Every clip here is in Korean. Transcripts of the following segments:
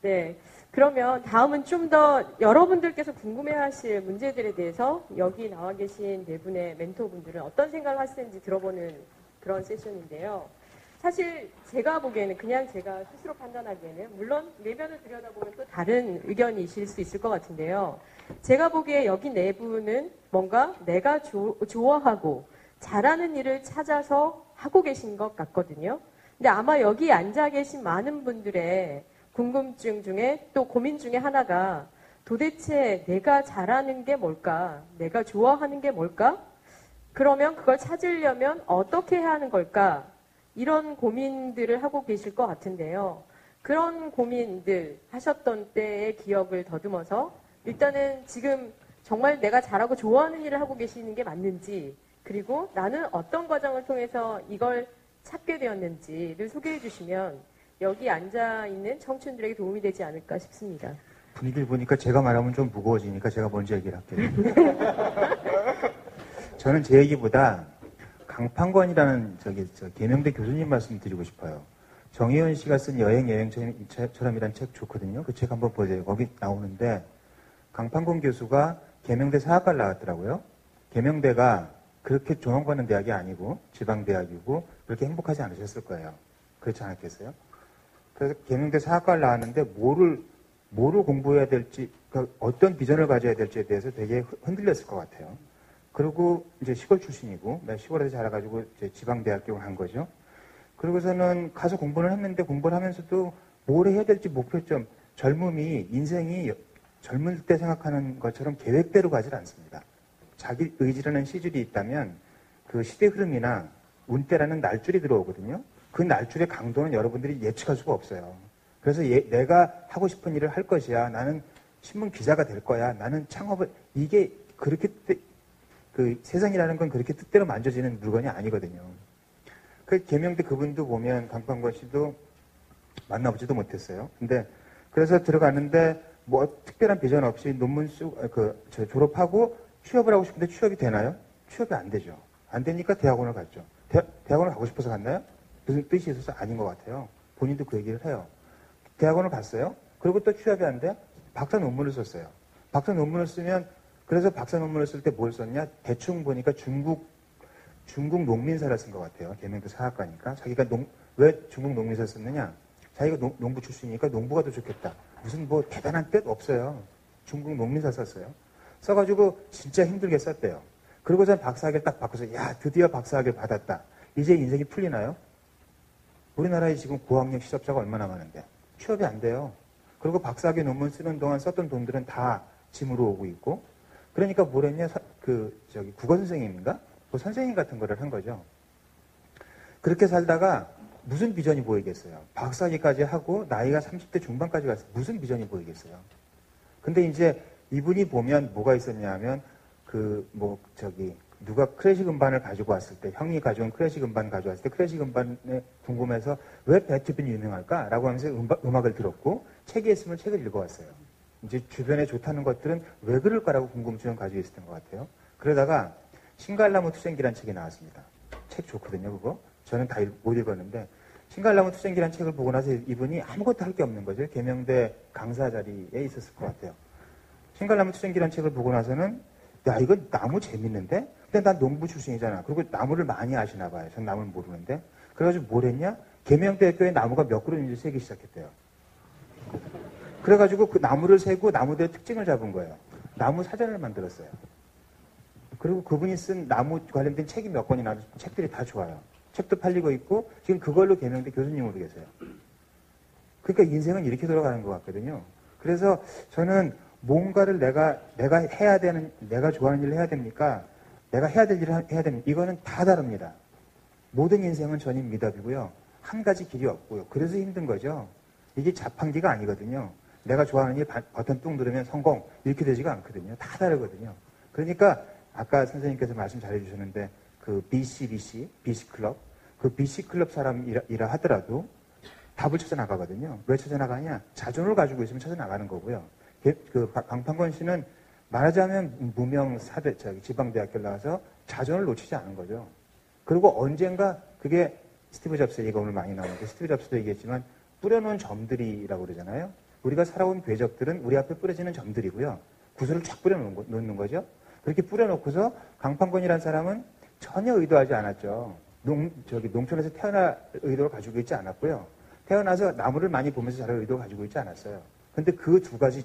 네. 그러면 다음은 좀 더 여러분들께서 궁금해하실 문제들에 대해서 여기 나와 계신 네 분의 멘토분들은 어떤 생각을 하시는지 들어보는 그런 세션인데요. 사실 제가 보기에는 그냥 제가 스스로 판단하기에는 물론 내면을 들여다보면 또 다른 의견이실 수 있을 것 같은데요. 제가 보기에 여기 네 분은 뭔가 내가 좋아하고 잘하는 일을 찾아서 하고 계신 것 같거든요. 근데 아마 여기 앉아 계신 많은 분들의 궁금증 중에 또 고민 중에 하나가 도대체 내가 잘하는 게 뭘까? 내가 좋아하는 게 뭘까? 그러면 그걸 찾으려면 어떻게 해야 하는 걸까? 이런 고민들을 하고 계실 것 같은데요. 그런 고민들 하셨던 때의 기억을 더듬어서 일단은 지금 정말 내가 잘하고 좋아하는 일을 하고 계시는 게 맞는지 그리고 나는 어떤 과정을 통해서 이걸 찾게 되었는지를 소개해 주시면 여기 앉아있는 청춘들에게 도움이 되지 않을까 싶습니다. 분위기를 보니까 제가 말하면 좀 무거워지니까 제가 먼저 얘기를 할게요. 저는 제 얘기보다 강판관이라는 계명대 교수님 말씀 드리고 싶어요. 정혜원 씨가 쓴 여행처럼이라는 책 좋거든요. 그 책 한번 보세요. 거기 나오는데 강판관 교수가 계명대 사학과를 나왔더라고요. 계명대가 그렇게 조망받는 대학이 아니고 지방대학이고 그렇게 행복하지 않으셨을 거예요. 그렇지 않았겠어요? 그래서 계명대 사학과를 나왔는데 뭐를 공부해야 될지, 그러니까 어떤 비전을 가져야 될지에 대해서 되게 흔들렸을 것 같아요. 그리고 이제 시골 출신이고, 내가 시골에서 자라가지고 이제 지방대학교를 한 거죠. 그러고서는 가서 공부를 했는데 공부를 하면서도 뭘 해야 될지 목표점, 인생이 젊을 때 생각하는 것처럼 계획대로 가질 않습니다. 자기 의지라는 시줄이 있다면 그 시대 흐름이나 운대라는 날줄이 들어오거든요. 그 날줄의 강도는 여러분들이 예측할 수가 없어요. 그래서 내가 하고 싶은 일을 할 것이야. 나는 신문 기자가 될 거야. 나는 창업을, 이게 그렇게, 그 세상이라는 건 그렇게 뜻대로 만져지는 물건이 아니거든요. 그 계명대 그분도 보면 강판권 씨도 만나보지도 못했어요. 근데 그래서 들어갔는데 뭐 특별한 비전 없이 논문 졸업하고 취업을 하고 싶은데 취업이 되나요? 취업이 안 되죠. 안 되니까 대학원을 갔죠. 대학원을 가고 싶어서 갔나요? 무슨 뜻이 있어서 아닌 것 같아요. 본인도 그 얘기를 해요. 대학원을 갔어요. 그리고 또 취업이 안 돼? 박사 논문을 썼어요. 박사 논문을 쓰면, 그래서 박사 논문을 쓸 때 뭘 썼냐? 대충 보니까 중국 농민사를 쓴 것 같아요. 계명대 사학과니까. 자기가 왜 중국 농민사를 썼느냐? 자기가 농부 출신이니까 농부가 더 좋겠다. 무슨 뭐 대단한 뜻 없어요. 중국 농민사 썼어요. 써가지고 진짜 힘들게 썼대요. 그러고서 박사학위를 딱 받고서, 야, 드디어 박사학위를 받았다. 이제 인생이 풀리나요? 우리나라에 지금 고학력 실업자가 얼마나 많은데 취업이 안 돼요. 그리고 박사학위 논문 쓰는 동안 썼던 돈들은 다 짐으로 오고 있고, 그러니까 뭘 했냐? 국어 선생님인가? 그 선생님 같은 거를 한 거죠. 그렇게 살다가 무슨 비전이 보이겠어요? 박사학위까지 하고 나이가 30대 중반까지 갔어요. 무슨 비전이 보이겠어요? 근데 이제 이분이 보면 뭐가 있었냐 하면 누가 클래식 음반을 가지고 왔을 때, 형이 가져온 클래식 음반 가져왔을 때 클래식 음반에 궁금해서 왜 베토벤이 유명할까? 라고 하면서 음악을 들었고, 책이 있으면 책을 읽어왔어요. 이제 주변에 좋다는 것들은 왜 그럴까라고 궁금증을 가지고 있었던 것 같아요. 그러다가 신갈나무 투쟁기라는 책이 나왔습니다. 책 좋거든요, 그거. 저는 다 못 읽었는데, 신갈나무 투쟁기라는 책을 보고 나서 이분이 아무것도 할 게 없는 거죠. 계명대 강사 자리에 있었을 것 같아요. 신갈나무 투쟁기라는 책을 보고 나서는, 야, 이거 나무 재밌는데? 근데 난 농부 출신이잖아. 그리고 나무를 많이 아시나 봐요. 전 나무를 모르는데. 그래가지고 뭘 했냐? 계명대학교에 나무가 몇 그루인지 세기 시작했대요. 그래가지고 그 나무를 세고 나무들의 특징을 잡은 거예요. 나무 사전을 만들었어요. 그리고 그분이 쓴 나무 관련된 책이 몇 권이 나와서 책들이 다 좋아요. 책도 팔리고 있고 지금 그걸로 계명대 교수님으로 계세요. 그러니까 인생은 이렇게 돌아가는 것 같거든요. 그래서 저는 뭔가를 내가 좋아하는 일을 해야 됩니까? 내가 해야 될 일을 해야 됩니까? 이거는 다 다릅니다. 모든 인생은 전인 미답이고요. 한 가지 길이 없고요. 그래서 힘든 거죠. 이게 자판기가 아니거든요. 내가 좋아하는 일 버튼 뚝 누르면 성공 이렇게 되지가 않거든요. 다 다르거든요. 그러니까 아까 선생님께서 말씀 잘해주셨는데 그 BC 클럽 그 BC 클럽 사람이라 하더라도 답을 찾아 나가거든요. 왜 찾아 나가냐? 자존을 가지고 있으면 찾아 나가는 거고요. 그 강판권 씨는 말하자면 무명 지방대학교 나와서 자존을 놓치지 않은 거죠. 그리고 언젠가 그게 스티브 잡스 얘기가 오늘 많이 나오는데 스티브 잡스도 얘기했지만 뿌려놓은 점들이라고 그러잖아요. 우리가 살아온 궤적들은 우리 앞에 뿌려지는 점들이고요. 구슬을 쫙 뿌려놓는 거죠. 그렇게 뿌려놓고서 강판권이라는 사람은 전혀 의도하지 않았죠. 농촌에서 태어날 의도를 가지고 있지 않았고요. 태어나서 나무를 많이 보면서 자랄 의도를 가지고 있지 않았어요. 근데 그 두 가지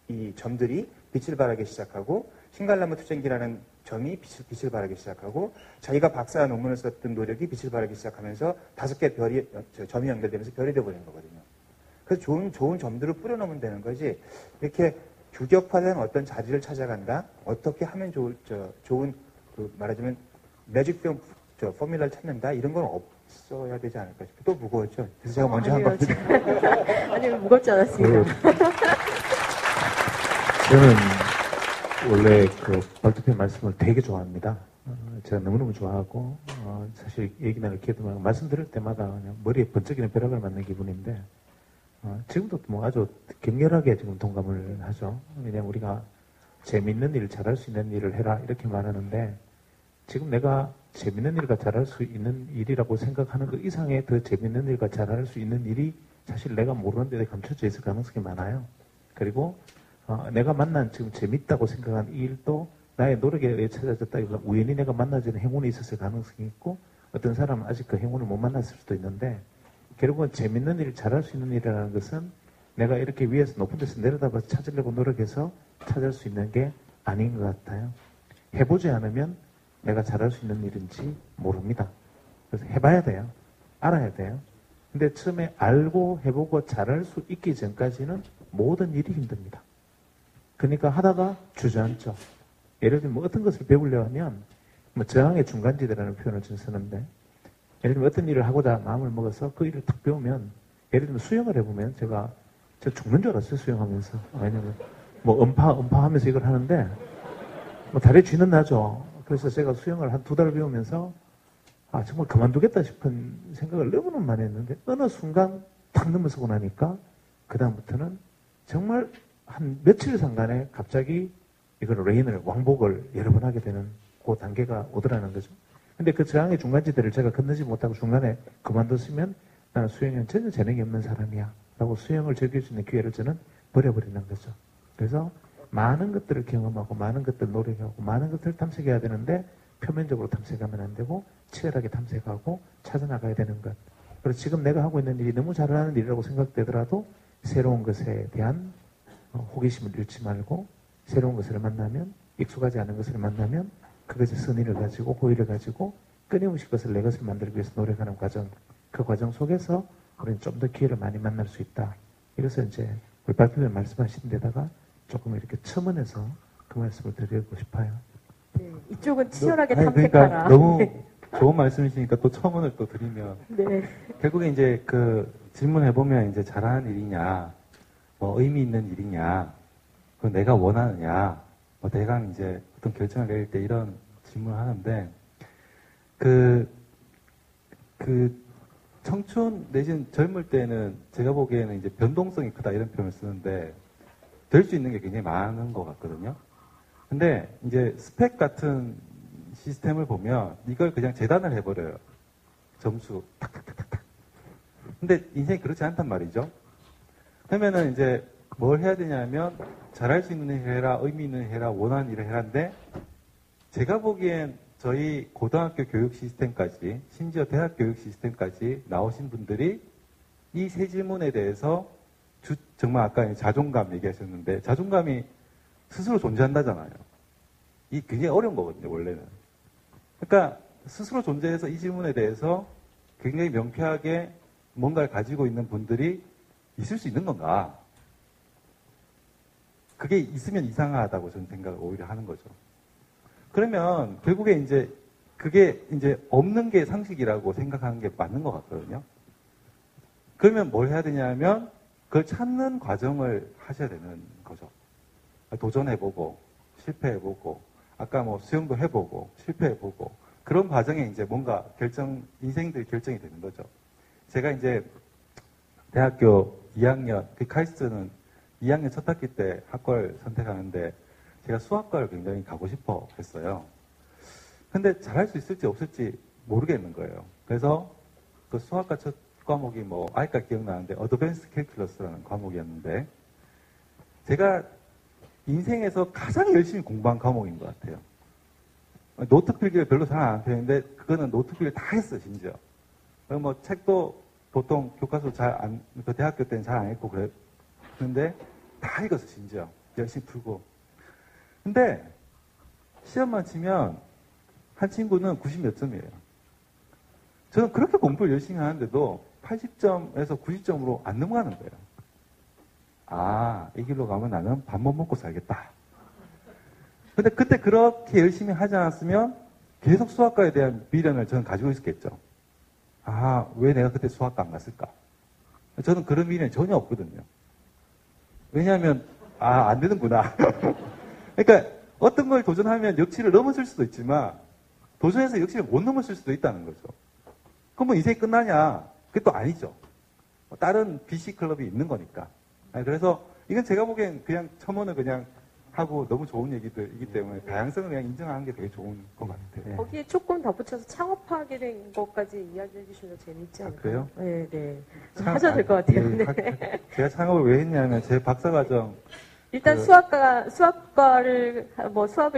이 점들이 빛을 발하기 시작하고 신갈나무 투쟁기라는 점이 빛을 발하기 시작하고 자기가 박사 논문을 썼던 노력이 빛을 발하기 시작하면서 5개 점이 연결되면서 별이 되어버리는 거거든요. 그래서 좋은 점들을 뿌려놓으면 되는 거지 이렇게 규격화된 어떤 자리를 찾아간다 어떻게 하면 좋은 말하자면 매직 포뮬러를 찾는다 이런 건 없어야 되지 않을까 싶어요. 또 무거웠죠. 그래서 제가 먼저 한 겁니다. 아니요, 무겁지 않았습니다. 저는 원래 박 대표 말씀을 되게 좋아합니다. 제가 너무너무 좋아하고 사실 얘기 나눌 기회도 많고 말씀 들을 때마다 그냥 머리에 번쩍이는 벼락을 맞는 기분인데 지금도 뭐 아주 격렬하게 지금 동감을 하죠. 왜냐하면 우리가 재밌는 일, 잘할 수 있는 일을 해라 이렇게 말하는데 지금 내가 재밌는 일과 잘할 수 있는 일이라고 생각하는 그 이상의 더 재밌는 일과 잘할 수 있는 일이 사실 내가 모르는 데 감춰져 있을 가능성이 많아요. 그리고 내가 만난 지금 재밌다고 생각한 이 일도 나의 노력에 의해 찾아졌다기보다 우연히 내가 만나지는 행운이 있었을 가능성이 있고 어떤 사람은 아직 그 행운을 못 만났을 수도 있는데 결국은 재밌는 일, 잘할 수 있는 일이라는 것은 내가 이렇게 위에서 높은 데서 내려다봐서 찾으려고 노력해서 찾을 수 있는 게 아닌 것 같아요. 해보지 않으면 내가 잘할 수 있는 일인지 모릅니다. 그래서 해봐야 돼요. 알아야 돼요. 근데 처음에 알고 해보고 잘할 수 있기 전까지는 모든 일이 힘듭니다. 그러니까 하다가 주저앉죠. 예를 들면 어떤 것을 배우려 하면 저항의 중간지대라는 표현을 좀 쓰는데 예를 들면 어떤 일을 하고자 마음을 먹어서 그 일을 탁 배우면 예를 들면 수영을 해보면 제가 죽는 줄 알았어요. 수영하면서. 왜냐면 음파 하면서 이걸 하는데 다리에 쥐는 나죠. 그래서 제가 수영을 한 2달 배우면서 정말 그만두겠다 싶은 생각을 너무너무 많이 했는데 어느 순간 탁 넘어서고 나니까 그 다음부터는 정말 한 며칠 상간에 갑자기 이걸 레인을 왕복을 여러 번 하게 되는 그 단계가 오더라는 거죠. 근데 그 저항의 중간지대를 제가 건너지 못하고 중간에 그만뒀으면 나는 수영에는 전혀 재능이 없는 사람이야 라고 수영을 즐길 수 있는 기회를 저는 버려버리는 거죠. 그래서 많은 것들을 경험하고 많은 것들을 노력하고 많은 것들을 탐색해야 되는데 표면적으로 탐색하면 안 되고 치열하게 탐색하고 찾아나가야 되는 것. 그래서 지금 내가 하고 있는 일이 너무 잘하는 일이라고 생각되더라도 새로운 것에 대한 호기심을 잃지 말고 새로운 것을 만나면 익숙하지 않은 것을 만나면 그것의 선의를 가지고 호의를 가지고 끊임없이 그것을 내 것을 만들기 위해서 노력하는 과정 그 과정 속에서 우리는 좀 더 기회를 많이 만날 수 있다. 이래서 이제 우리 발표에 말씀하신 데다가 조금 이렇게 첨언해서 그 말씀을 드리고 싶어요. 네, 이쪽은 치열하게 그러니까 탐색하라. 너무 좋은 말씀이시니까 또 첨언을 또 드리면 네. 결국에 이제 그 질문해보면 이제 잘하는 일이냐 뭐 의미 있는 일이냐 그 내가 원하느냐 뭐 대강 이제 어떤 결정을 내릴 때 이런 질문을 하는데 그 청춘 내지는 젊을 때는 제가 보기에는 이제 변동성이 크다 이런 표현을 쓰는데 될 수 있는 게 굉장히 많은 것 같거든요. 근데 이제 스펙 같은 시스템을 보면 이걸 그냥 재단을 해버려요. 점수 탁탁탁탁탁. 근데 인생이 그렇지 않단 말이죠. 그러면은 이제 뭘 해야 되냐면 잘할 수 있는 일을 해라, 의미 있는 일을 해라, 원하는 일을 해라인데 제가 보기엔 저희 고등학교 교육 시스템까지 심지어 대학 교육 시스템까지 나오신 분들이 이 세 질문에 대해서 정말 아까 자존감 얘기하셨는데 자존감이 스스로 존재한다잖아요. 이 굉장히 어려운 거거든요, 원래는. 그러니까 스스로 존재해서 이 질문에 대해서 굉장히 명쾌하게 뭔가를 가지고 있는 분들이 있을 수 있는 건가? 그게 있으면 이상하다고 저는 생각을 오히려 하는 거죠. 그러면 결국에 이제 그게 이제 없는 게 상식이라고 생각하는 게 맞는 것 같거든요. 그러면 뭘 해야 되냐면 그걸 찾는 과정을 하셔야 되는 거죠. 도전해보고 실패해보고 아까 뭐 수영도 해보고 실패해보고 그런 과정에 이제 뭔가 인생들이 결정이 되는 거죠. 제가 이제 대학교 2학년, 카이스트는 2학년 첫 학기 때 학과를 선택하는데 제가 수학과를 굉장히 가고 싶어 했어요. 근데 잘할 수 있을지 없을지 모르겠는 거예요. 그래서 그 수학과 첫 과목이 아직까지 기억나는데 어드밴스 캘큘러스라는 과목이었는데 제가 인생에서 가장 열심히 공부한 과목인 것 같아요. 노트 필기를 별로 잘 안 하는 편인데 그거는 노트 필기를 다 했어요, 심지어. 뭐 책도 보통 교과서 그 대학교 때는 잘 안 읽고 그랬는데 다 읽었어, 심지어. 열심히 풀고. 근데 시험만 치면 한 친구는 90 몇 점이에요. 저는 그렇게 공부를 열심히 하는데도 80점에서 90점으로 안 넘어가는 거예요. 아, 이 길로 가면 나는 밥 못 먹고 살겠다. 근데 그때 그렇게 열심히 하지 않았으면 계속 수학과에 대한 미련을 저는 가지고 있었겠죠. 아, 왜 내가 그때 수학과 안 갔을까? 저는 그런 미련이 전혀 없거든요. 왜냐하면, 안 되는구나. 그러니까 어떤 걸 도전하면 역치를 넘어설 수도 있지만 도전해서 역치를 못 넘어설 수도 있다는 거죠. 그럼 뭐 인생이 끝나냐? 그게 또 아니죠. 다른 BC 클럽이 있는 거니까. 그래서 이건 제가 보기엔 그냥 첨언을 그냥 하고 너무 좋은 얘기들이기 때문에 다양성을 그냥 인정하는 게 되게 좋은 것 같아요. 거기에 조금 덧붙여서 창업하게 된 것까지 이야기해 주시면 더 재밌지 않을까요? 그래요? 네, 네. 하셔도 될 것 같아요. 네. 제가 창업을 왜 했냐면 제 박사과정 일단 수학을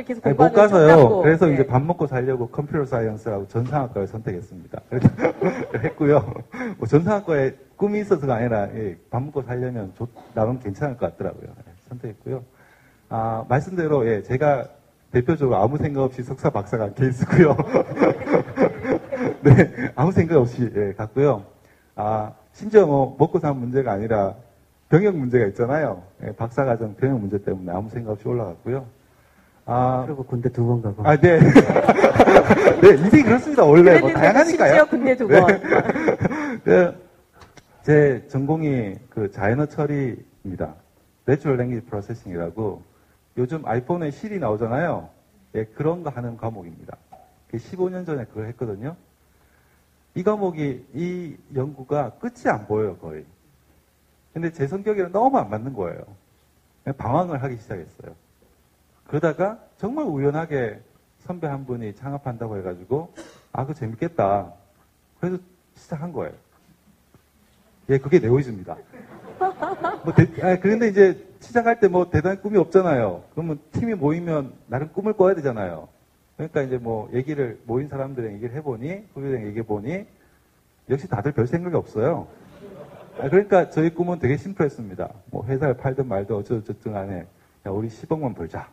계속 못 공부하는 가서요. 척하고, 그래서 네. 이제 밥 먹고 살려고 컴퓨터 사이언스라고 전상학과를 선택했습니다. 그래서 했고요. 뭐 전상학과에 꿈이 있어서가 아니라 밥 먹고 살려면 나름 괜찮을 것 같더라고요. 선택했고요. 말씀대로 제가 대표적으로 아무 생각 없이 석사 박사가 안 케이스고요. 네, 아무 생각 없이 갔고요. 심지어 뭐 먹고 사는 문제가 아니라 병역 문제가 있잖아요. 박사과정 병역 문제 때문에 아무 생각 없이 올라갔고요. 그리고 군대 2번 가고. 네. 네, 인생이 그렇습니다. 원래 뭐 다양하니까요. 심지어 군대 2번. 제 전공이 그 자연어 처리입니다. Natural Language Processing이라고 요즘 아이폰에 실이 나오잖아요. 그런 거 하는 과목입니다. 15년 전에 그걸 했거든요. 이 과목이, 이 연구가 끝이 안 보여요, 거의. 근데 제 성격이랑 너무 안 맞는 거예요. 그냥 방황을 하기 시작했어요. 그러다가 정말 우연하게 선배 한 분이 창업한다고 해가지고, 그거 재밌겠다. 그래서 시작한 거예요. 그게 네오이즈입니다. 그런데 이제 시작할 때 뭐 대단한 꿈이 없잖아요. 그러면 팀이 모이면 나름 꿈을 꿔야 되잖아요. 그러니까 이제 뭐 모인 사람들이랑 얘기를 해보니, 후배들이랑 얘기해보니, 역시 다들 별 생각이 없어요. 그러니까 저희 꿈은 되게 심플했습니다. 뭐 회사를 팔든 말든 어쩌고저쩌고 간에 우리 10억만 벌자.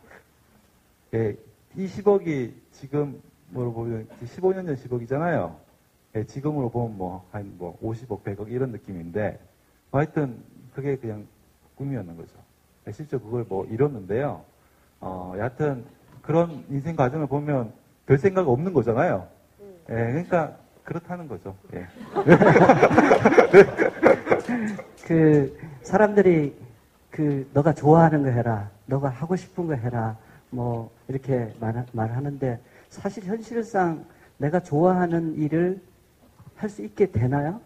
이 10억이 지금으로 보면 15년 전 10억이잖아요. 지금으로 보면 한 50억, 100억 이런 느낌인데 하여튼 그게 그냥 꿈이었는 거죠. 실제 그걸 이뤘는데요. 여하튼 그런 인생 과정을 보면 별 생각 없는 거잖아요. 그러니까 그렇다는 거죠. 사람들이 너가 좋아하는 거 해라, 너가 하고 싶은 거 해라, 뭐 이렇게 말하는데 사실 현실상 내가 좋아하는 일을 할 수 있게 되나요?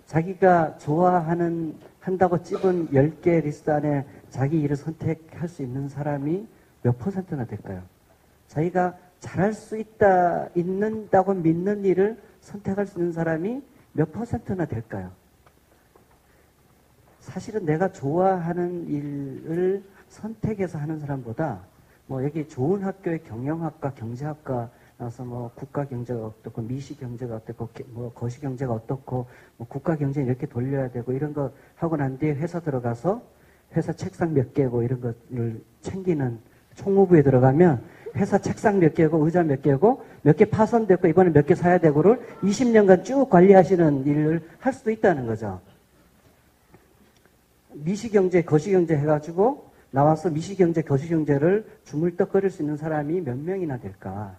자기가 한다고 찝은 10개 리스트 안에 자기 일을 선택할 수 있는 사람이 몇 %나 될까요? 자기가 잘할 수 있는다고 믿는 일을 선택할 수 있는 사람이 몇 %나 될까요? 사실은 내가 좋아하는 일을 선택해서 하는 사람보다 여기 좋은 학교의 경영학과, 경제학과 나와서 국가 경제가 어떻고, 미시 경제가 어떻고, 거시 경제가 어떻고, 국가 경제 이렇게 돌려야 되고, 이런 거 하고 난 뒤에 회사 들어가서 회사 책상 몇 개고 이런 거를 챙기는 총무부에 들어가면 회사 책상 몇 개고, 의자 몇 개고, 몇 개 파손됐고, 이번에 몇 개 사야 되고를 20년간 쭉 관리하시는 일을 할 수도 있다는 거죠. 미시경제, 거시경제 해가지고 나와서 미시경제, 거시경제를 주물떡거릴 수 있는 사람이 몇 명이나 될까?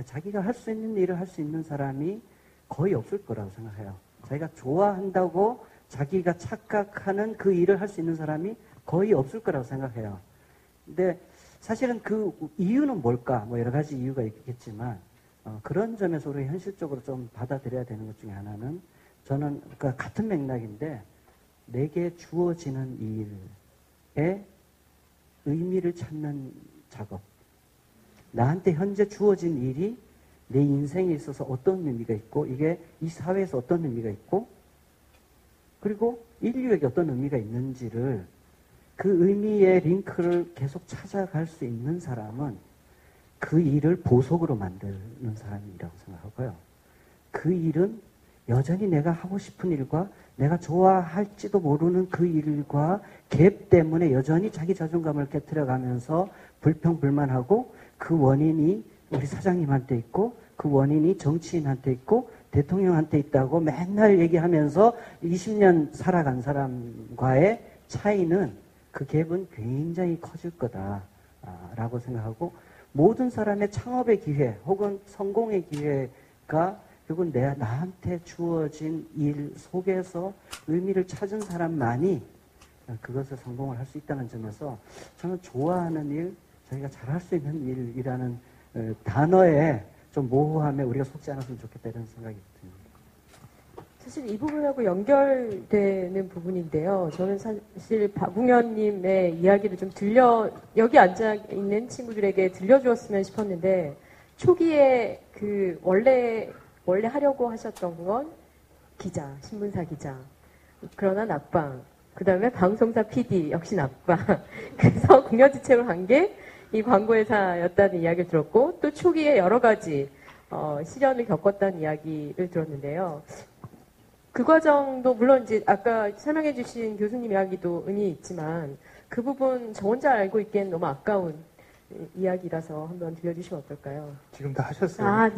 자기가 할 수 있는 일을 할 수 있는 사람이 거의 없을 거라고 생각해요. 자기가 좋아한다고 자기가 착각하는 그 일을 할 수 있는 사람이 거의 없을 거라고 생각해요. 근데 사실은 그 이유는 뭘까? 여러 가지 이유가 있겠지만 그런 점에서 우리가 현실적으로 좀 받아들여야 되는 것 중에 하나는 저는 같은 맥락인데 내게 주어지는 일에 의미를 찾는 작업. 나한테 현재 주어진 일이 내 인생에 있어서 어떤 의미가 있고 이게 이 사회에서 어떤 의미가 있고 그리고 인류에게 어떤 의미가 있는지를 그 의미의 링크를 계속 찾아갈 수 있는 사람은 그 일을 보석으로 만드는 사람이라고 생각하고요. 그 일은 여전히 내가 하고 싶은 일과 내가 좋아할지도 모르는 그 일과 갭 때문에 여전히 자기 자존감을 깨트려가면서 불평불만하고 그 원인이 우리 사장님한테 있고 그 원인이 정치인한테 있고 대통령한테 있다고 맨날 얘기하면서 20년 살아간 사람과의 차이는 그 갭은 굉장히 커질 거다라고 생각하고 모든 사람의 창업의 기회 혹은 성공의 기회가 결국은 나한테 주어진 일 속에서 의미를 찾은 사람만이 그것을 성공을 할 수 있다는 점에서 저는 좋아하는 일, 자기가 잘할 수 있는 일이라는 단어에 좀 모호함에 우리가 속지 않았으면 좋겠다 이런 생각이 듭니다. 사실 이 부분하고 연결되는 부분인데요. 저는 사실 박웅현님의 이야기를 좀 여기 앉아있는 친구들에게 들려주었으면 싶었는데, 초기에 원래 하려고 하셨던 건 기자, 신문사 기자. 그러나 낙방. 그 다음에 방송사 PD, 역시 낙방. 그래서 궁여지책을 한 게 이 광고회사였다는 이야기를 들었고, 또 초기에 여러 가지 시련을 겪었다는 이야기를 들었는데요. 그 과정도 물론 이제 아까 설명해 주신 교수님 이야기도 의미 있지만 그 부분 저 혼자 알고 있기엔 너무 아까운 이야기라서 한번 들려주시면 어떨까요? 지금 다 하셨어요. 아,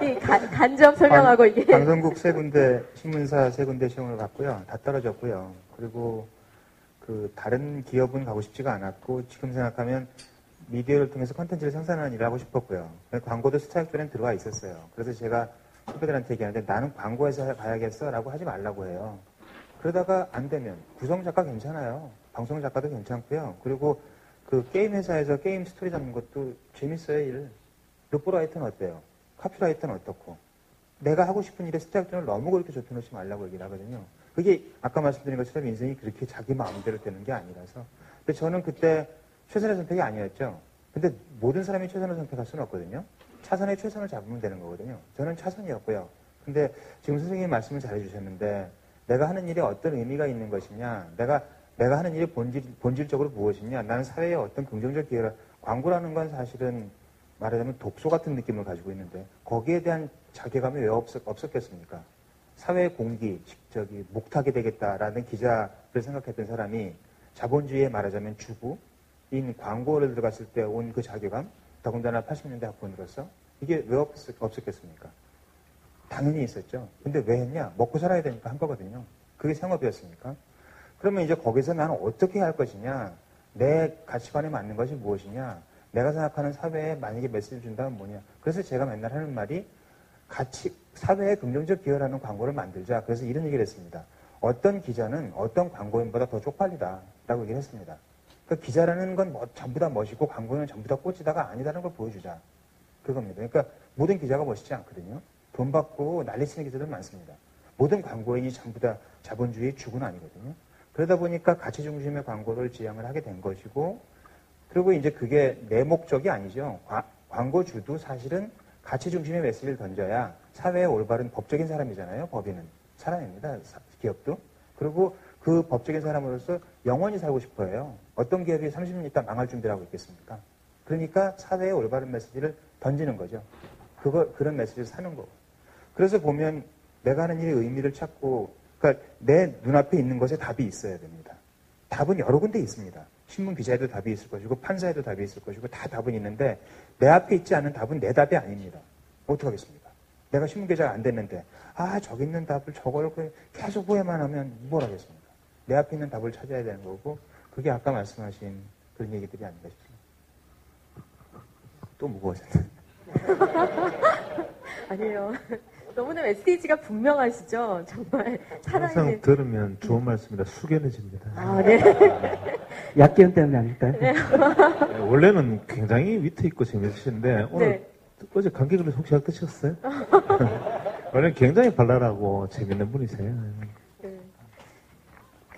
네. 간접 설명하고 이게. 방송국 3군데, 신문사 3군데 시험을 봤고요. 다 떨어졌고요. 그리고 다른 기업은 가고 싶지가 않았고, 지금 생각하면 미디어를 통해서 콘텐츠를 생산하는 일을 하고 싶었고요. 광고도 스타일전엔 들어와 있었어요. 그래서 제가 후배들한테 얘기하는데 나는 광고회사에 가야겠어 라고 하지 말라고 해요. 그러다가 안 되면 구성작가 괜찮아요. 방송작가도 괜찮고요. 그리고 그 게임 회사에서 게임 스토리 잡는 것도 재밌어요, 일. 루포라이터는 어때요? 카피라이터는 어떻고? 내가 하고 싶은 일에 스타일전을 너무 그렇게 좁혀놓지 말라고 얘기를 하거든요. 그게 아까 말씀드린 것처럼 인생이 그렇게 자기 마음대로 되는 게 아니라서. 근데 저는 그때 최선의 선택이 아니었죠. 근데 모든 사람이 최선을 선택할 수는 없거든요. 차선의 최선을 잡으면 되는 거거든요. 저는 차선이었고요. 근데 지금 선생님이 말씀을 잘 해주셨는데 내가 하는 일에 어떤 의미가 있는 것이냐, 내가 하는 일이 본질적으로 무엇이냐, 나는 사회에 어떤 긍정적 기회를, 광고라는 건 사실은 말하자면 독소 같은 느낌을 가지고 있는데 거기에 대한 자괴감이 왜 없었겠습니까? 사회 공기, 목탁이 되겠다라는 기자를 생각했던 사람이 자본주의에 말하자면 주부인 광고를 들어갔을 때 온 그 자괴감, 더군다나 80년대 학번으로서 이게 왜 없었겠습니까? 당연히 있었죠. 근데 왜 했냐? 먹고 살아야 되니까 한 거거든요. 그게 생업이었으니까. 그러면 이제 거기서 나는 어떻게 할 것이냐? 내 가치관에 맞는 것이 무엇이냐? 내가 생각하는 사회에 만약에 메시지를 준다면 뭐냐? 그래서 제가 맨날 하는 말이 사회에 긍정적 기여라는 광고를 만들자. 그래서 이런 얘기를 했습니다. 어떤 기자는 어떤 광고인보다 더 쪽팔리다라고 얘기를 했습니다. 그러니까 기자라는 건 전부 다 멋있고 광고는 전부 다 꽂히다가 아니다라는 걸 보여주자. 그겁니다. 그러니까 모든 기자가 멋있지 않거든요. 돈 받고 난리치는 기자들 많습니다. 모든 광고인이 전부 다 자본주의의 주군 아니거든요. 그러다 보니까 가치 중심의 광고를 지향을 하게 된 것이고, 그리고 이제 그게 내 목적이 아니죠. 광고주도 사실은 가치 중심의 메시지를 던져야 사회에 올바른 법적인 사람이잖아요. 법인은 살아냅니다. 기업도. 그리고 그 법적인 사람으로서 영원히 살고 싶어요. 어떤 기업이 30년 있다 망할 준비를 하고 있겠습니까? 그러니까 사회에 올바른 메시지를 던지는 거죠. 그런 메시지를 사는 거고. 그래서 보면 내가 하는 일의 의미를 찾고, 그러니까 내 눈앞에 있는 것에 답이 있어야 됩니다. 답은 여러 군데 있습니다. 신문 기자에도 답이 있을 것이고, 판사에도 답이 있을 것이고, 다 답은 있는데, 내 앞에 있지 않은 답은 내 답이 아닙니다. 어떡하겠습니까? 내가 신문 기자가 안 됐는데, 저기 있는 답을 저걸 계속 후회만 하면 뭘 하겠습니까? 내 앞에 있는 답을 찾아야 되는 거고, 그게 아까 말씀하신 그런 얘기들이 아닌가 싶습니다. 또 무거워졌네. 아니에요. 너무나 메시지가 분명하시죠? 정말 항상 살아있는. 들으면 좋은 말씀이라 숙연해집니다. 아, 네. 약기운 때문에 아닐까요? 네. 원래는 굉장히 위트 있고 재밌으신데 오늘 어제 감기 걸려서 혹시 약 드셨어요? 원래는 굉장히 발랄하고 재밌는 분이세요.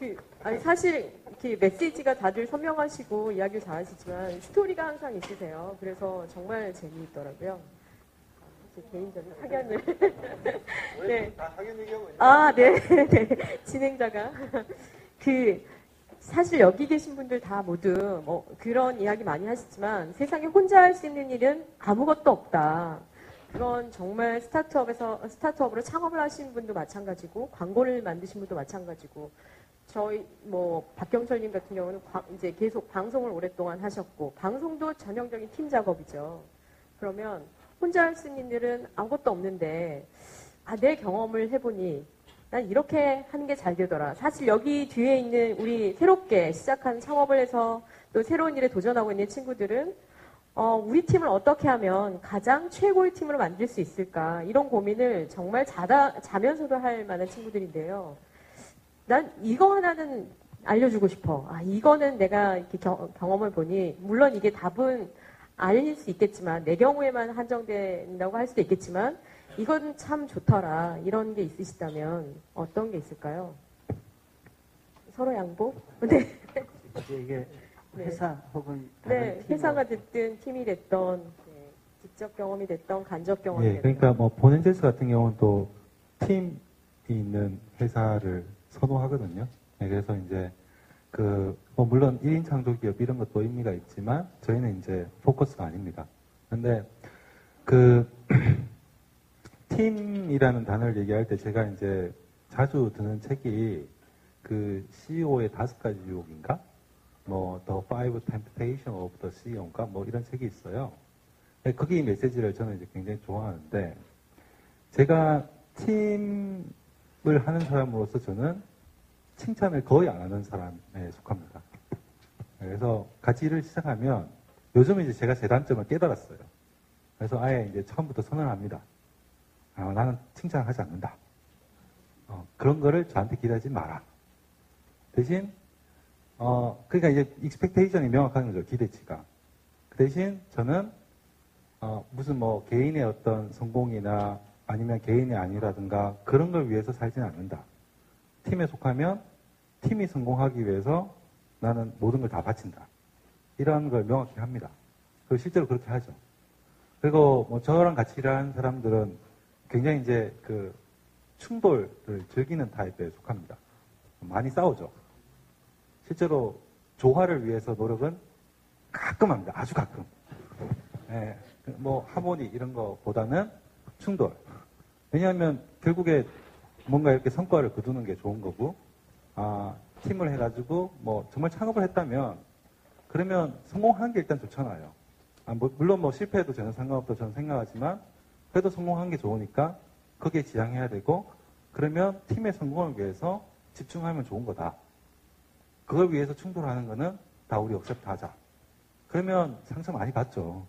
네. 사실 이렇게 메시지가 다들 선명하시고 이야기를 잘하시지만 스토리가 항상 있으세요. 그래서 정말 재미있더라고요. 제 개인적인 학연을. 네. 다 학연 얘기하고 있는 네. 네. 진행자가. 사실 여기 계신 분들 다 모두 뭐 그런 이야기 많이 하시지만 세상에 혼자 할 수 있는 일은 아무것도 없다. 그건 정말 스타트업으로 창업을 하신 분도 마찬가지고 광고를 만드신 분도 마찬가지고 저희 뭐 박경철님 같은 경우는 이제 계속 방송을 오랫동안 하셨고 방송도 전형적인 팀 작업이죠. 그러면 혼자 할 수 있는 일은 아무것도 없는데 내 경험을 해보니 난 이렇게 하는 게 잘 되더라. 사실 여기 뒤에 있는 우리 새롭게 시작한 창업을 해서 또 새로운 일에 도전하고 있는 친구들은 우리 팀을 어떻게 하면 가장 최고의 팀으로 만들 수 있을까 이런 고민을 정말 자면서도 할 만한 친구들인데요. 난 이거 하나는 알려주고 싶어. 이거는 내가 이렇게 경험을 보니 물론 이게 답은 아닐 수 있겠지만 내 경우에만 한정된다고 할 수도 있겠지만 이건 참 좋더라. 이런 게 있으시다면 어떤 게 있을까요? 서로 양보? 네. 이게 회사 혹은 네, 회사가 됐든 팀이 됐던 직접 경험이 됐던 간접 경험이 예, 됐던 그러니까 뭐 보낸제스 같은 경우는 또 팀이 있는 회사를 선호하거든요. 네, 그래서 이제 뭐 물론 1인 창조 기업 이런 것도 의미가 있지만 저희는 이제 포커스가 아닙니다. 근데 팀이라는 단어를 얘기할 때 제가 이제 자주 드는 책이 CEO의 5가지 유혹인가? 뭐 The Five Temptation of the CEO인가? 뭐 이런 책이 있어요. 거기 이 메시지를 저는 이제 굉장히 좋아하는데 제가 팀을 하는 사람으로서 저는 칭찬을 거의 안 하는 사람에 속합니다. 그래서 같이 일을 시작하면 요즘은 이제 제가 제 단점을 깨달았어요. 그래서 아예 이제 처음부터 선언합니다. 나는 칭찬하지 않는다. 그런 거를 저한테 기대하지 마라. 대신 그러니까 이제 익스펙테이션이 명확한 거죠. 기대치가. 그 대신 저는 무슨 뭐 개인의 어떤 성공이나 아니면 개인의 아니라든가 그런 걸 위해서 살지는 않는다. 팀에 속하면 팀이 성공하기 위해서 나는 모든 걸 다 바친다. 이런 걸 명확히 합니다. 그리고 실제로 그렇게 하죠. 그리고 뭐 저랑 같이 일하는 사람들은 굉장히 이제 충돌을 즐기는 타입에 속합니다. 많이 싸우죠. 실제로 조화를 위해서 노력은 가끔 합니다. 아주 가끔. 예, 뭐 하모니 이런 거보다는 충돌. 왜냐하면 결국에 뭔가 이렇게 성과를 거두는 게 좋은 거고, 팀을 해가지고 뭐 정말 창업을 했다면 그러면 성공한 게 일단 좋잖아요. 물론 뭐 실패해도 저는 상관없다고 저는 생각하지만 그래도 성공한 게 좋으니까 거기에 지향해야 되고 그러면 팀의 성공을 위해서 집중하면 좋은 거다. 그걸 위해서 충돌하는 거는 다 우리 억셉트 하자. 그러면 상처 많이 받죠.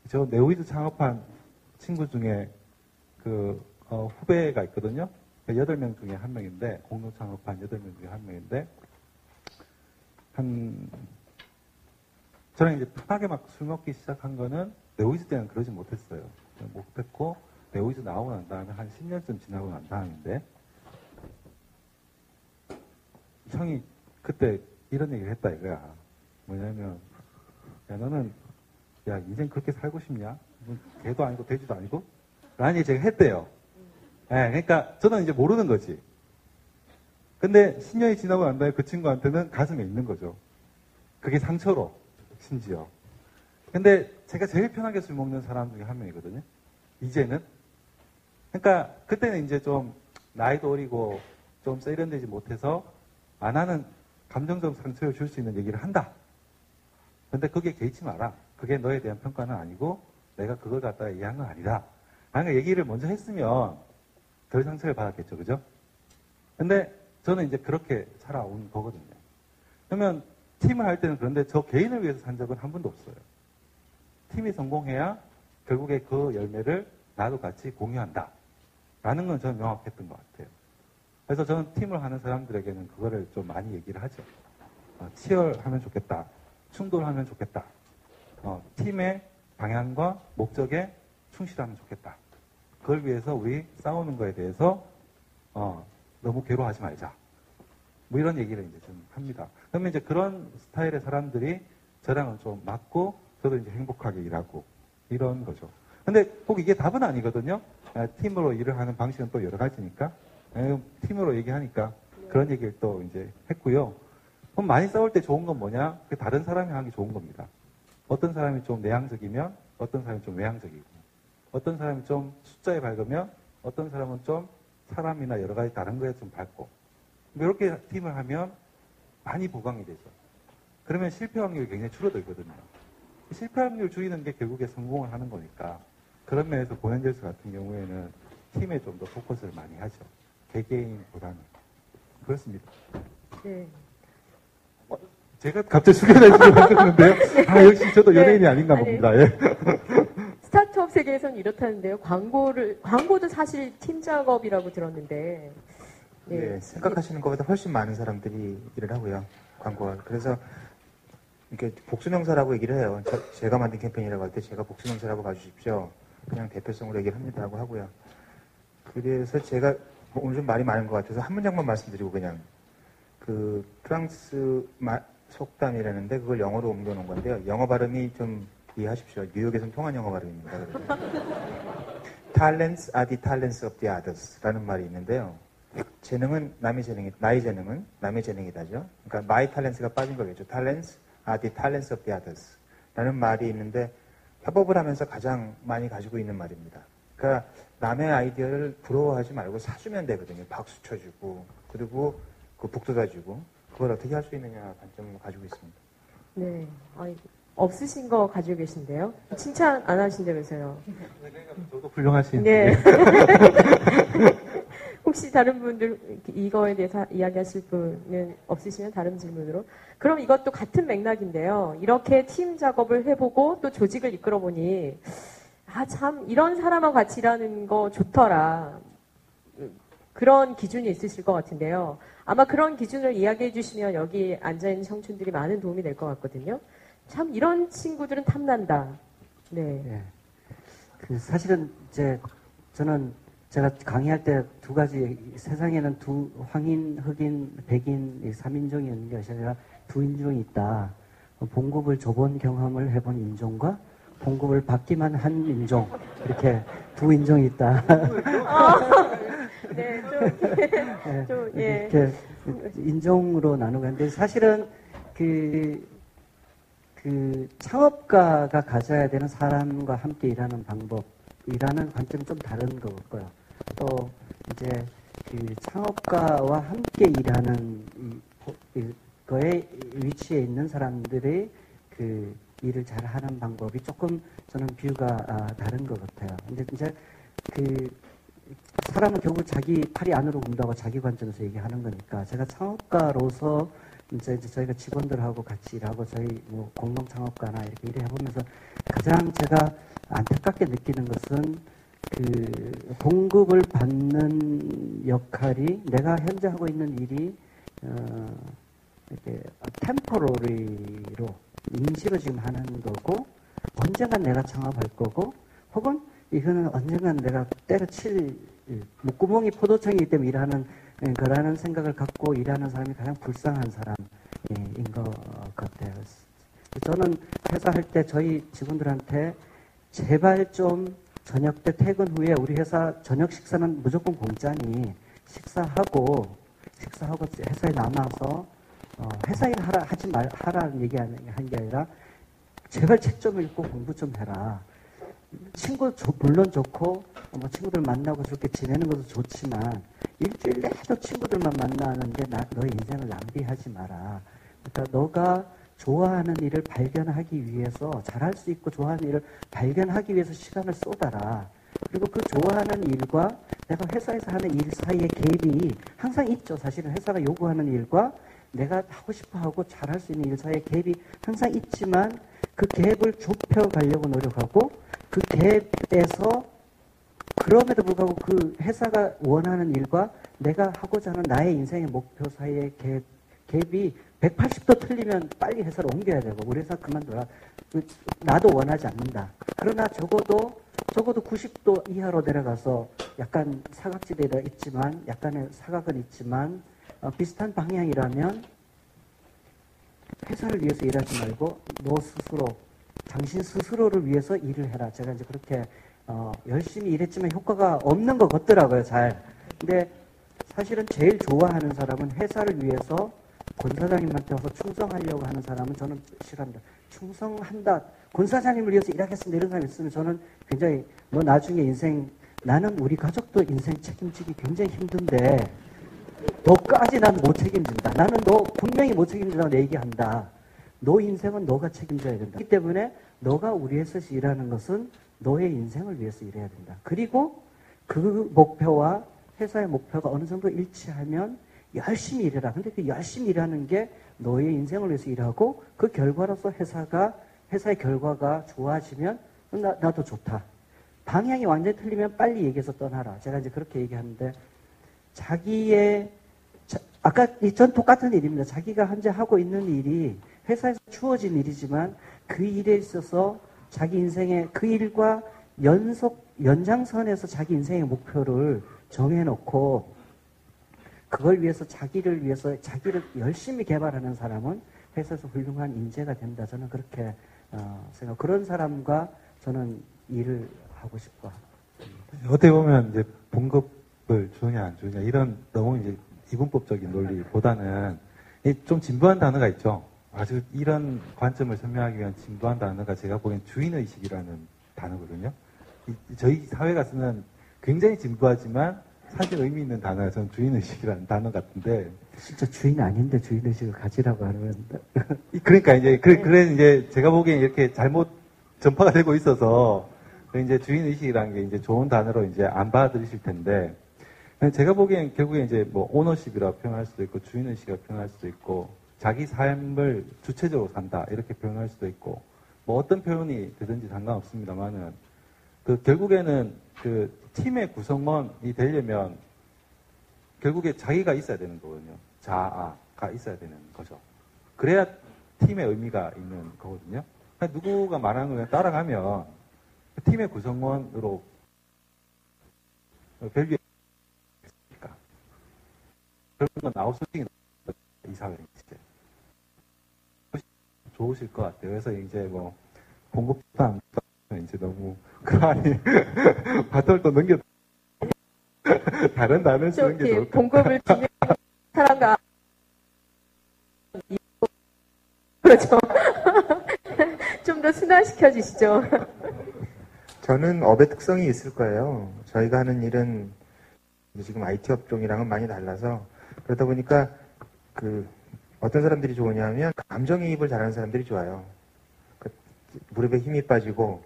저 네오이즈 창업한 친구 중에 후배가 있거든요. 8명 중에 한 명인데, 공동 창업한 8명 중에 한 명인데, 저는 이제 편하게 막 술 먹기 시작한 거는 네오이즈 때는 그러지 못했어요. 못했고, 네오이즈 나오고 난 다음에 한 10년쯤 지나고 난 다음인데, 형이 그때 이런 얘기를 했다 이거야. 뭐냐면, 야, 너는, 인생 그렇게 살고 싶냐? 개도 아니고 돼지도 아니고? 라는 얘기 제가 했대요. 네, 그러니까 저는 이제 모르는 거지. 근데 10년이 지나고 난 다음에 그 친구한테는 가슴에 있는 거죠. 그게 상처로, 심지어. 근데 제가 제일 편하게 술 먹는 사람 중에 한 명이거든요. 이제는. 그러니까 그때는 이제 좀 나이도 어리고 좀 세련되지 못해서 나는 감정적 상처를 줄 수 있는 얘기를 한다. 근데 그게 개의치 마라. 그게 너에 대한 평가는 아니고 내가 그걸 갖다가 이해한 건 아니다. 라는 얘기를 먼저 했으면 덜 상처를 받았겠죠. 그죠? 근데 저는 이제 그렇게 살아온 거거든요. 그러면 팀을 할 때는 그런데 저 개인을 위해서 산 적은 한 번도 없어요. 팀이 성공해야 결국에 그 열매를 나도 같이 공유한다. 라는 건 저는 명확했던 것 같아요. 그래서 저는 팀을 하는 사람들에게는 그거를 좀 많이 얘기를 하죠. 치열하면 좋겠다. 충돌하면 좋겠다. 팀의 방향과 목적에 충실하면 좋겠다. 그걸 위해서 우리 싸우는 거에 대해서 너무 괴로워하지 말자. 뭐 이런 얘기를 이제 좀 합니다. 그러면 이제 그런 스타일의 사람들이 저랑은 좀 맞고 저도 이제 행복하게 일하고 이런 거죠. 근데 꼭 이게 답은 아니거든요. 팀으로 일을 하는 방식은 또 여러 가지니까 팀으로 얘기하니까 그런 얘기를 또 이제 했고요. 그럼 많이 싸울 때 좋은 건 뭐냐? 그 다른 사람이 하는 게 좋은 겁니다. 어떤 사람이 좀 내향적이면 어떤 사람이 좀 외향적이고, 어떤 사람이 좀 숫자에 밝으면 어떤 사람은 좀 사람이나 여러 가지 다른 거에 좀 밝고, 이렇게 팀을 하면 많이 보강이 되죠. 그러면 실패 확률이 굉장히 줄어들거든요. 실패 확률 줄이는 게 결국에 성공을 하는 거니까, 그런 면에서 고엔젤스 같은 경우에는 팀에 좀 더 포커스를 많이 하죠. 개개인보다는. 그렇습니다. 네. 제가 갑자기 숙연해지게 만드는데요. 아, 역시 저도 연예인이 아닌가 아니, 봅니다. 예. 스타트업 세계에서는 이렇다는데요. 광고도 사실 팀 작업이라고 들었는데. 네, 생각하시는 것보다 훨씬 많은 사람들이 일을 하고요. 광고가. 그래서 이렇게 복수명사라고 얘기를 해요. 제가 만든 캠페인이라고 할 때 제가 복수명사라고 봐주십시오. 그냥 대표성으로 얘기를 합니다라고 하고요. 그래서 제가 오늘 좀 말이 많은 것 같아서 한 문장만 말씀드리고 그냥 그 프랑스 속담이라는데 그걸 영어로 옮겨놓은 건데요. 영어 발음이 좀 이해하십시오. 뉴욕에서는 통한 영어 발음입니다. Talents are the talents of the others 라는 말이 있는데요. 재능은 나의 재능이다죠. 그러니까 my talents가 빠진 거겠죠. Talents are the talents of the others 라는 말이 있는데 협업을 하면서 가장 많이 가지고 있는 말입니다. 그러니까 남의 아이디어를 부러워하지 말고 사주면 되거든요. 박수 쳐주고 그리고 그 북돋아주고 그걸 어떻게 할 수 있느냐 관점을 가지고 있습니다. 네. 없으신 거 가지고 계신데요. 칭찬 안 하신다면서요. 저도 훌륭하신. 네. 혹시 다른 분들 이거에 대해서 이야기하실 분은 없으시면 다른 질문으로. 그럼 이것도 같은 맥락인데요. 이렇게 팀 작업을 해보고 또 조직을 이끌어보니 참 이런 사람하고 같이 일하는 거 좋더라. 그런 기준이 있으실 것 같은데요. 아마 그런 기준을 이야기해 주시면 여기 앉아있는 청춘들이 많은 도움이 될 것 같거든요. 참 이런 친구들은 탐난다. 네. 예. 그 사실은 이제 저는 제가 강의할 때 두 가지 세상에는 황인, 흑인, 백인 3인종이 있는 것이 아니라 두 인종이 있다. 봉급을 줘본 경험을 해본 인종과 봉급을 받기만 한 인종 이렇게 두 인종이 있다. 네, 예. 이렇게 인종으로 나누고 있는데 사실은 그 창업가가 가져야 되는 사람과 함께 일하는 방법이라는 관점이 좀 다른 것 같고요. 또 이제 그 창업가와 함께 일하는 거에 위치에 있는 사람들의 그 일을 잘 하는 방법이 조금 저는 뷰가 다른 것 같아요. 근데 이제 그 사람은 결국 자기 팔이 안으로 군다고 자기 관점에서 얘기하는 거니까 제가 창업가로서 이제 저희가 직원들하고 같이 일하고 저희 뭐 공동 창업가나 이렇게 일을 해보면서 가장 제가 안타깝게 느끼는 것은 그 봉급을 받는 역할이 내가 현재 하고 있는 일이 이렇게 템포러리로 임시로 지금 하는 거고 언젠간 내가 창업할 거고 혹은 이거는 언젠간 내가 때려칠 목구멍이 포도청이기 때문에 일하는 거라는 생각을 갖고 일하는 사람이 가장 불쌍한 사람인 것 같아요. 저는 회사 할 때 저희 직원들한테 제발 좀 저녁 때 퇴근 후에 우리 회사 저녁 식사는 무조건 공짜니 식사하고 회사에 남아서 회사 일 하라는 얘기 한 게 아니라 제발 책 좀 읽고 공부 좀 해라. 물론 좋고 뭐 친구들 만나고 그렇게 지내는 것도 좋지만 일주일 내도 친구들만 만나는데 너의 인생을 낭비하지 마라. 그러니까 너가 좋아하는 일을 발견하기 위해서 잘할 수 있고 좋아하는 일을 발견하기 위해서 시간을 쏟아라. 그리고 그 좋아하는 일과 내가 회사에서 하는 일 사이의 갭이 항상 있죠. 사실은 회사가 요구하는 일과 내가 하고 싶어하고 잘할 수 있는 일 사이의 갭이 항상 있지만 그 갭을 좁혀가려고 노력하고 그 갭에서 그럼에도 불구하고 그 회사가 원하는 일과 내가 하고자 하는 나의 인생의 목표 사이의 갭이 180도 틀리면 빨리 회사를 옮겨야 되고 우리 회사 그만둬라. 나도 원하지 않는다. 그러나 적어도 90도 이하로 내려가서 약간 사각지대가 있지만 약간의 사각은 있지만 비슷한 방향이라면 회사를 위해서 일하지 말고 너 스스로 당신 스스로를 위해서 일을 해라. 제가 이제 그렇게 열심히 일했지만 효과가 없는 것 같더라고요. 잘. 근데 사실은 제일 좋아하는 사람은 회사를 위해서 권사장님한테 와서 충성하려고 하는 사람은 저는 싫어합니다. 충성한다. 권사장님을 위해서 일하겠습니다. 이런 사람이 있으면 저는 굉장히 너 나중에 인생 나는 우리 가족도 인생 책임지기 굉장히 힘든데 너까지 난 못 책임진다. 나는 너 분명히 못 책임진다고 내 얘기한다. 너 인생은 너가 책임져야 된다. 그렇기 때문에 너가 우리 회사에서 일하는 것은 너의 인생을 위해서 일해야 된다. 그리고 그 목표와 회사의 목표가 어느 정도 일치하면 열심히 일해라. 근데 그 열심히 일하는 게 너의 인생을 위해서 일하고 그 결과로서 회사의 결과가 좋아지면 나도 좋다. 방향이 완전히 틀리면 빨리 얘기해서 떠나라. 제가 이제 그렇게 얘기하는데 아까 전 똑같은 일입니다. 자기가 현재 하고 있는 일이 회사에서 주어진 일이지만 그 일에 있어서 자기 인생의 그 일과 연장선에서 자기 인생의 목표를 정해놓고 그걸 위해서 자기를 열심히 개발하는 사람은 회사에서 훌륭한 인재가 된다. 저는 그렇게 그런 사람과 저는 일을 하고 싶어. 어떻게 보면 이제 봉급을 주냐 안 주냐 이런 너무 이제 이분법적인 논리보다는 좀 진부한 단어가 있죠. 아주 이런 관점을 설명하기 위한 진부한 단어가 제가 보기엔 주인의식이라는 단어거든요. 저희 사회가 쓰는 굉장히 진부하지만 사실 의미 있는 단어가 저는 주인의식이라는 단어 같은데. 진짜 주인 아닌데 주인의식을 가지라고 하는. 그러니까 이제, 그래 이제 제가 보기엔 이렇게 잘못 전파가 되고 있어서 이제 주인의식이라는 게 이제 좋은 단어로 이제 안 받아들이실 텐데 제가 보기엔 결국에 이제 뭐 오너십이라고 표현할 수도 있고 주인의식이라고 표현할 수도 있고 자기 삶을 주체적으로 산다 이렇게 표현할 수도 있고 뭐 어떤 표현이 되든지 상관없습니다만은 결국에는 그 팀의 구성원이 되려면 결국에 자기가 있어야 되는 거거든요. 자아가 있어야 되는 거죠. 그래야 팀의 의미가 있는 거거든요. 그러니까 누구가 말하는 걸 따라가면 팀의 구성원으로 밸류가 그런 건 아웃소싱이 이 사회에 좋으실 것 같아요. 그래서 이제 뭐 공급단 이제 너무 그 안에 바톤을 또 넘겨 다른 단어를 쓰는 게 좋을 것 같아요. 봉급을 주는 사람과 그렇죠. 좀 더 순화시켜 주시죠. 저는 업의 특성이 있을 거예요. 저희가 하는 일은 지금 IT 업종이랑은 많이 달라서 그러다 보니까 어떤 사람들이 좋으냐면 감정이입을 잘하는 사람들이 좋아요. 무릎에 힘이 빠지고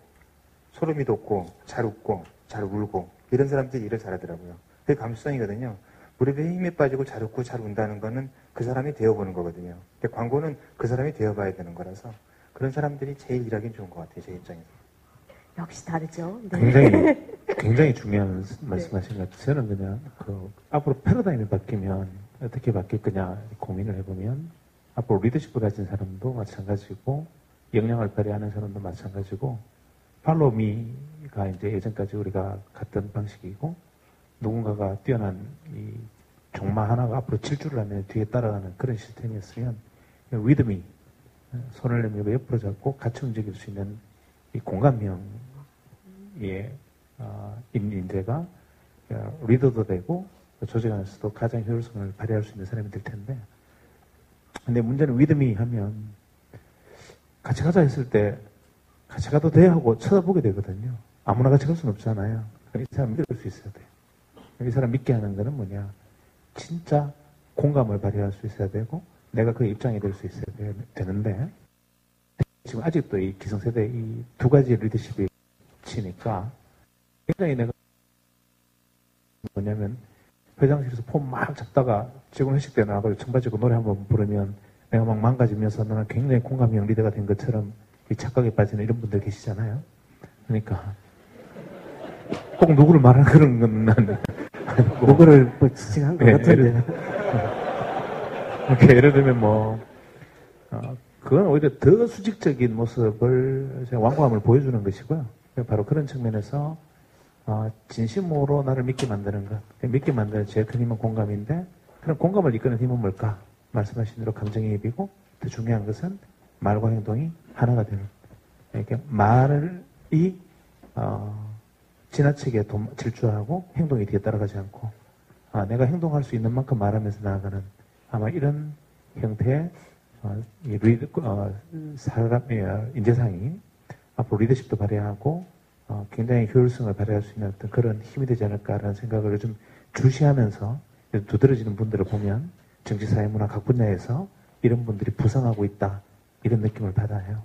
소름이 돋고 잘 웃고 잘 울고 이런 사람들이 일을 잘하더라고요. 그게 감수성이거든요. 무릎에 힘이 빠지고 잘 웃고 잘 운다는 거는 그 사람이 되어보는 거거든요. 근데 광고는 그 사람이 되어봐야 되는 거라서 그런 사람들이 제일 일하기는 좋은 것 같아요. 제 입장에서. 역시 다르죠. 네. 굉장히 중요한 말씀하신 것 같아요. 저는 그냥 앞으로 패러다임이 바뀌면 어떻게 바뀔 거냐 고민을 해보면 앞으로 리더십을 가진 사람도 마찬가지고 역량을 발휘하는 사람도 마찬가지고 팔로미가 이제 예전까지 우리가 갔던 방식이고 누군가가 뛰어난 이 종마 하나가 앞으로 질주를 하면 뒤에 따라가는 그런 시스템이었으면 위드미 손을 내밀고 옆으로 잡고 같이 움직일 수 있는 이 공감형의 인재가 리더도 되고 조직 안에서도 가장 효율성을 발휘할 수 있는 사람이 될 텐데 근데 문제는 위드미 하면 같이 가자 했을 때 같이 가도 돼 하고 쳐다보게 되거든요. 아무나 같이 갈 수는 없잖아요. 이 사람 믿을 수 있어야 돼요. 이 사람 믿게 하는 거는 뭐냐 진짜 공감을 발휘할 수 있어야 되고 내가 그 입장이 될 수 있어야 되는데 지금 아직도 이 기성세대 이 두 가지 리더십이 치니까 굉장히 내가 뭐냐면 회장실에서 폼 막 잡다가 직원 회식 때 나가고 청바지고 노래 한번 부르면 내가 막 망가지면서 너는 굉장히 공감형 리더가 된 것처럼 이 착각에 빠지는 이런 분들 계시잖아요. 그러니까 꼭 누구를 말하는 그런 건 난 누구를 지칭한 것 같은데. 이렇게 예를 들면 그건 오히려 더 수직적인 모습을 완고함을 보여주는 것이고요. 바로 그런 측면에서 진심으로 나를 믿게 만드는 것, 믿게 만드는 제일 큰 힘은 공감인데 그런 공감을 이끄는 힘은 뭘까? 말씀하신 대로 감정이입이고 더 중요한 것은 말과 행동이 하나가 되는 이렇게 말이 지나치게 질주하고 행동이 뒤에 따라가지 않고 내가 행동할 수 있는 만큼 말하면서 나아가는 아마 이런 형태의 사람의 인재상이 앞으로 리더십도 발휘하고 굉장히 효율성을 발휘할 수 있는 어떤 그런 힘이 되지 않을까라는 생각을 좀 주시하면서 두드러지는 분들을 보면 정치, 사회, 문화 각 분야에서 이런 분들이 부상하고 있다 이런 느낌을 받아요.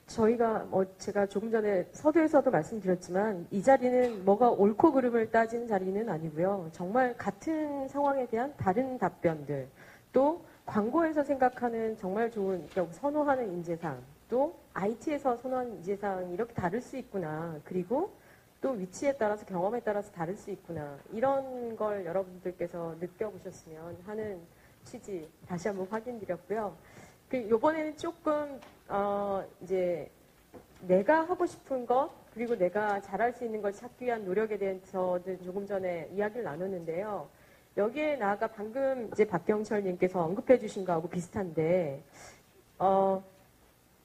저희가 제가 조금 전에 서두에서도 말씀드렸지만 이 자리는 뭐가 옳고 그름을 따지는 자리는 아니고요. 정말 같은 상황에 대한 다른 답변들, 또 광고에서 생각하는 정말 좋은, 선호하는 인재상, 또 IT에서 선호하는 인재상 이렇게 다를 수 있구나. 그리고 또 위치에 따라서 경험에 따라서 다를 수 있구나. 이런 걸 여러분들께서 느껴보셨으면 하는 취지 다시 한번 확인드렸고요. 요번에는 조금 이제 내가 하고 싶은 것 그리고 내가 잘할 수 있는 걸 찾기 위한 노력에 대해서 조금 전에 이야기를 나눴는데요. 여기에 나아가 방금 이제 박경철님께서 언급해 주신 거하고 비슷한데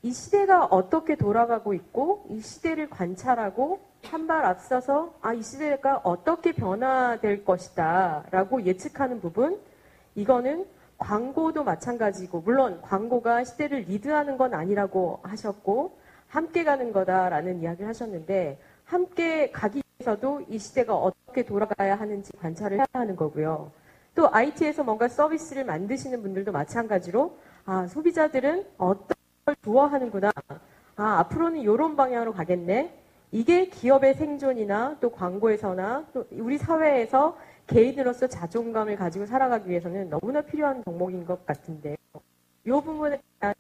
이 시대가 어떻게 돌아가고 있고 이 시대를 관찰하고 한 발 앞서서 이 시대가 어떻게 변화될 것이다 라고 예측하는 부분, 이거는 광고도 마찬가지고, 물론 광고가 시대를 리드하는 건 아니라고 하셨고 함께 가는 거다라는 이야기를 하셨는데, 함께 가기 위해서도 이 시대가 어떻게 돌아가야 하는지 관찰을 해야 하는 거고요. 또 IT에서 뭔가 서비스를 만드시는 분들도 마찬가지로 소비자들은 어떤 걸 좋아하는구나, 앞으로는 이런 방향으로 가겠네, 이게 기업의 생존이나 또 광고에서나 또 우리 사회에서 개인으로서 자존감을 가지고 살아가기 위해서는 너무나 필요한 덕목인 것 같은데요. 이 부분에 대한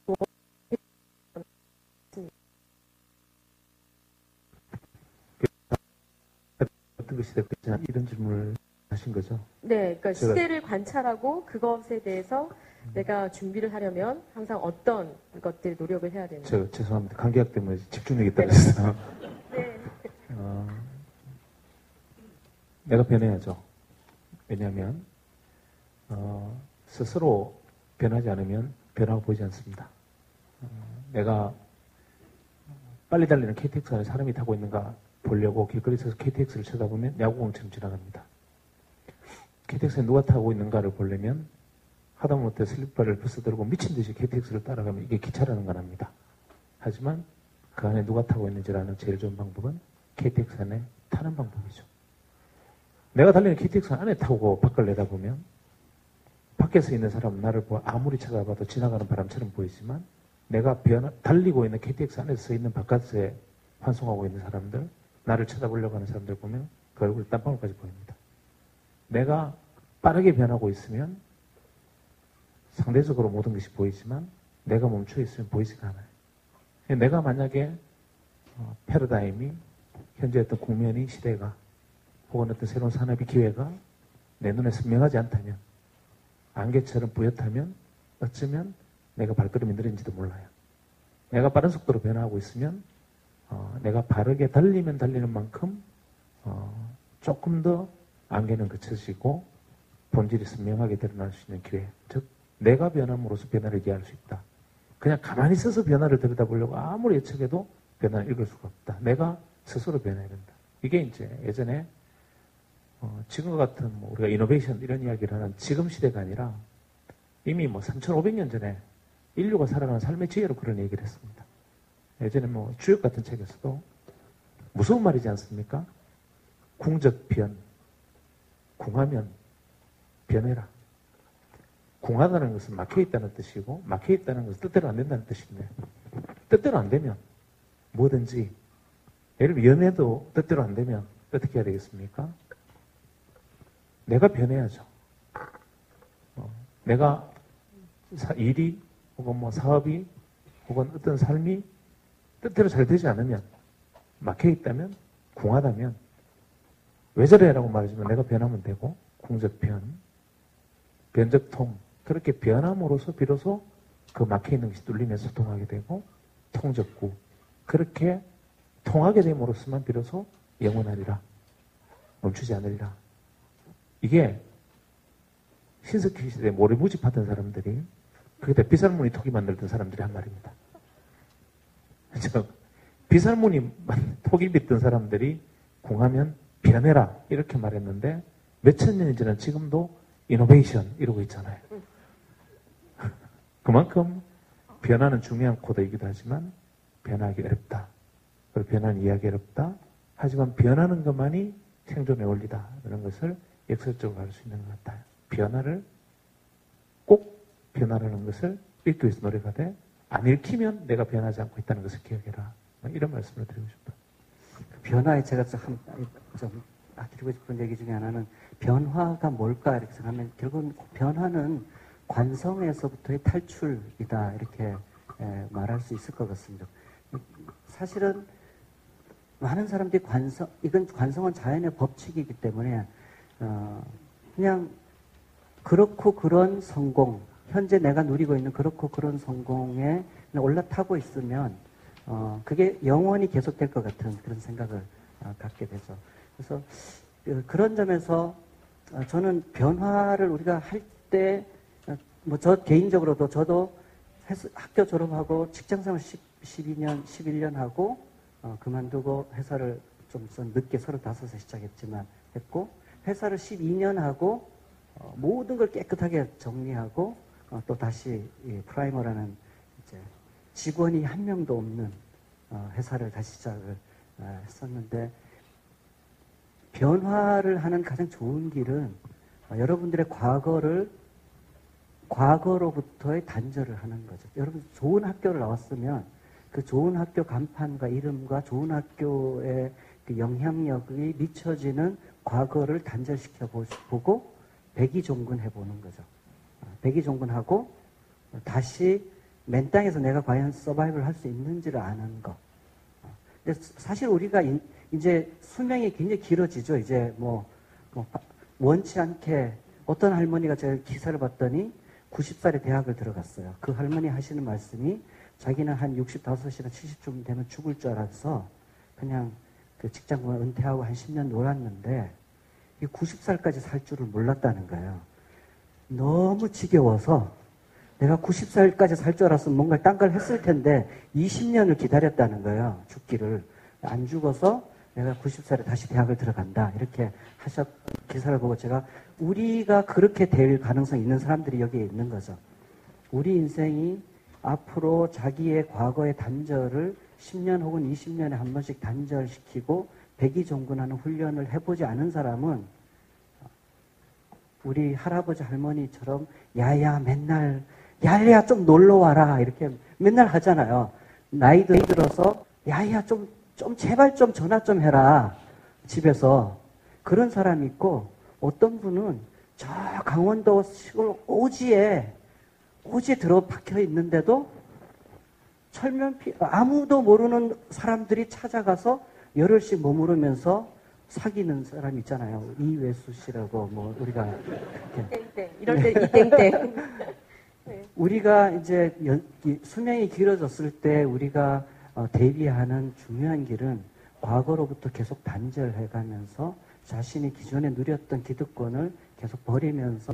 어떤 것이 됐겠냐 이런 질문을 하신 거죠? 네, 그러니까 시대를 관찰하고 그것에 대해서 내가 준비를 하려면 항상 어떤 것들 노력을 해야 되는지. 저 죄송합니다. 감기약 때문에 집중력이 떨어졌어요. 네. 내가 변해야죠. 왜냐하면 스스로 변하지 않으면 변화가 보이지 않습니다. 내가 빨리 달리는 KTX 안에 사람이 타고 있는가 보려고 길거리에서 KTX를 쳐다보면 야구공처럼 지나갑니다. KTX에 누가 타고 있는가를 보려면 하다못해 슬리퍼를 벗어들고 미친 듯이 KTX를 따라가면 이게 기차라는 건 압니다. 하지만 그 안에 누가 타고 있는지를 아는 제일 좋은 방법은 KTX 안에 타는 방법이죠. 내가 달리는 KTX 안에 타고 밖을 내다보면 밖에서 있는 사람은 나를 아무리 찾아봐도 지나가는 바람처럼 보이지만, 내가 달리고 있는 KTX 안에 서 있는 바깥에 환송하고 있는 사람들, 나를 쳐다보려고 하는 사람들 보면 그 얼굴 땀방울까지 보입니다. 내가 빠르게 변하고 있으면 상대적으로 모든 것이 보이지만 내가 멈춰 있으면 보이지가 않아요. 내가 만약에 패러다임이 현재 어떤 국면이, 시대가 혹은 어떤 새로운 산업의 기회가 내 눈에 선명하지 않다면, 안개처럼 뿌옇다면 어쩌면 내가 발걸음이 느린지도 몰라요. 내가 빠른 속도로 변화하고 있으면 내가 바르게 달리면 달리는 만큼 조금 더 안개는 그쳐지고 본질이 선명하게 드러날 수 있는 기회, 즉 내가 변함으로써 변화를 이해할 수 있다. 그냥 가만히 있어서 변화를 들여다보려고 아무리 예측해도 변화를 읽을 수가 없다. 내가 스스로 변해야 된다. 이게 이제 예전에 지금과 같은 우리가 이노베이션 이런 이야기를 하는 지금 시대가 아니라 이미 3,500년 전에 인류가 살아가는 삶의 지혜로 그런 얘기를 했습니다. 예전에 주역 같은 책에서도 무서운 말이지 않습니까? 궁적변, 궁하면 변해라. 궁하다는 것은 막혀있다는 뜻이고, 막혀있다는 것은 뜻대로 안 된다는 뜻인데, 뜻대로 안 되면 뭐든지, 예를 들면 연애도 뜻대로 안 되면 어떻게 해야 되겠습니까? 내가 변해야죠. 내가 일이 혹은 사업이 혹은 어떤 삶이 뜻대로 잘 되지 않으면, 막혀있다면, 궁하다면 왜 저래라고 말해주면 내가 변하면 되고, 궁적변, 변적통, 그렇게 변함으로써 비로소 그 막혀있는 것이 뚫리면서 통하게 되고, 통적구, 그렇게 통하게 됨으로써만 비로소 영원하리라, 멈추지 않으리라. 이게 신석기 시대에 모래무집하던 사람들이, 그때 비살무늬 토기 만들던 사람들이 한 말입니다. 비살무늬 토기 빚던 사람들이 궁하면 변해라 이렇게 말했는데, 몇천 년이 지난 지금도 이노베이션 이러고 있잖아요. 그만큼 변화는 중요한 코드이기도 하지만 변화하기 어렵다. 그리고 변화는 이해하기 어렵다. 하지만 변하는 것만이 생존의 원리다. 이런 것을 역설적으로 할 수 있는 것 같아요. 변화를 꼭 변화라는 것을 읽기 위해서 노력하되 안 읽히면 내가 변하지 않고 있다는 것을 기억해라. 이런 말씀을 드리고 싶어요. 변화에 제가 좀 드리고 싶은 얘기 중에 하나는 변화가 뭘까 이렇게 생각하면 결국은 변화는 관성에서부터의 탈출이다 이렇게 말할 수 있을 것 같습니다. 사실은 많은 사람들이 관성은 자연의 법칙이기 때문에 그냥 그렇고 그런 성공, 현재 내가 누리고 있는 그렇고 그런 성공에 올라타고 있으면 그게 영원히 계속될 것 같은 그런 생각을 갖게 되죠. 그래서 그런 점에서 저는 변화를 우리가 할 때 저 개인적으로도 저도 학교 졸업하고 직장생활 12년, 11년 하고 그만두고 회사를 좀 늦게 35세 시작했지만 했고 회사를 12년 하고 모든 걸 깨끗하게 정리하고 또 다시 이 프라이머라는 이제 직원이 한 명도 없는 회사를 다시 시작을 했었는데 변화를 하는 가장 좋은 길은 여러분들의 과거로부터의 단절을 하는 거죠. 여러분 좋은 학교를 나왔으면 그 좋은 학교 간판과 이름과 좋은 학교의 그 영향력이 미쳐지는 과거를 단절시켜 보고 백이종군해 보는 거죠. 백이종군하고 다시 맨 땅에서 내가 과연 서바이벌 할 수 있는지를 아는 것. 근데 사실 우리가 이제 수명이 굉장히 길어지죠. 이제 원치 않게 어떤 할머니가 제가 기사를 봤더니 90살에 대학을 들어갔어요. 그 할머니 하시는 말씀이 자기는 한 65이나 70쯤 되면 죽을 줄 알아서 그냥 그 직장을 은퇴하고 한 10년 놀았는데 90살까지 살 줄을 몰랐다는 거예요. 너무 지겨워서 내가 90살까지 살 줄 알았으면 뭔가 딴 걸 했을 텐데 20년을 기다렸다는 거예요. 죽기를. 안 죽어서 내가 90살에 다시 대학을 들어간다. 이렇게 기사를 보고 제가 우리가 그렇게 될 가능성이 있는 사람들이 여기에 있는 거죠. 우리 인생이 앞으로 자기의 과거의 단절을 10년 혹은 20년에 한 번씩 단절시키고 백이종군하는 훈련을 해보지 않은 사람은 우리 할아버지 할머니처럼 야야 맨날 야야 좀 놀러 와라 이렇게 맨날 하잖아요. 나이 들어서 야야 좀 제발 좀 전화 좀 해라 집에서 그런 사람이 있고 어떤 분은 저 강원도 시골 오지에 들어 박혀 있는데도 철면피 아무도 모르는 사람들이 찾아가서 열흘씩 머무르면서 사귀는 사람 있잖아요. 이외수 씨라고 우리가 땡땡 이럴 때 이 땡땡. 네. 우리가 이제 수명이 길어졌을 때 우리가 대비하는 중요한 길은 과거로부터 계속 단절해가면서 자신이 기존에 누렸던 기득권을 계속 버리면서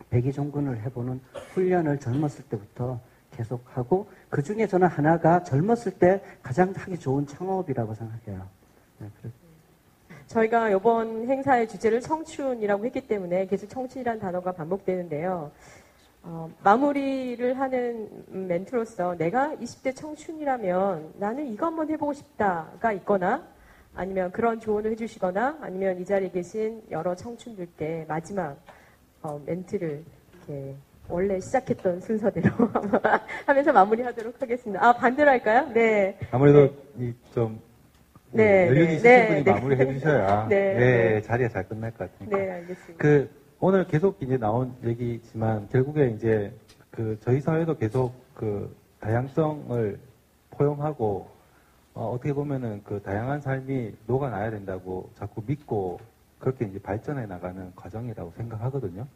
백이종군을 해보는 훈련을 젊었을 때부터 계속하고 그 중에 저는 하나가 젊었을 때 가장 하기 좋은 창업이라고 생각해요. 네, 저희가 이번 행사의 주제를 청춘이라고 했기 때문에 계속 청춘이라는 단어가 반복되는데요. 마무리를 하는 멘트로서 내가 20대 청춘이라면 나는 이거 한번 해보고 싶다가 있거나 아니면 그런 조언을 해주시거나 아니면 이 자리에 계신 여러 청춘들께 마지막 멘트를 이렇게 원래 시작했던 순서대로 하면서 마무리하도록 하겠습니다. 반대로 할까요? 네. 아무래도 네. 연륜이 있으신 분이 마무리해 주셔야 네. 자리가 잘 끝날 것 같으니까. 네, 알겠습니다. 오늘 계속 이제 나온 얘기지만 결국에 이제 저희 사회도 계속 다양성을 포용하고 어떻게 보면은 다양한 삶이 녹아나야 된다고 자꾸 믿고 그렇게 이제 발전해 나가는 과정이라고 생각하거든요.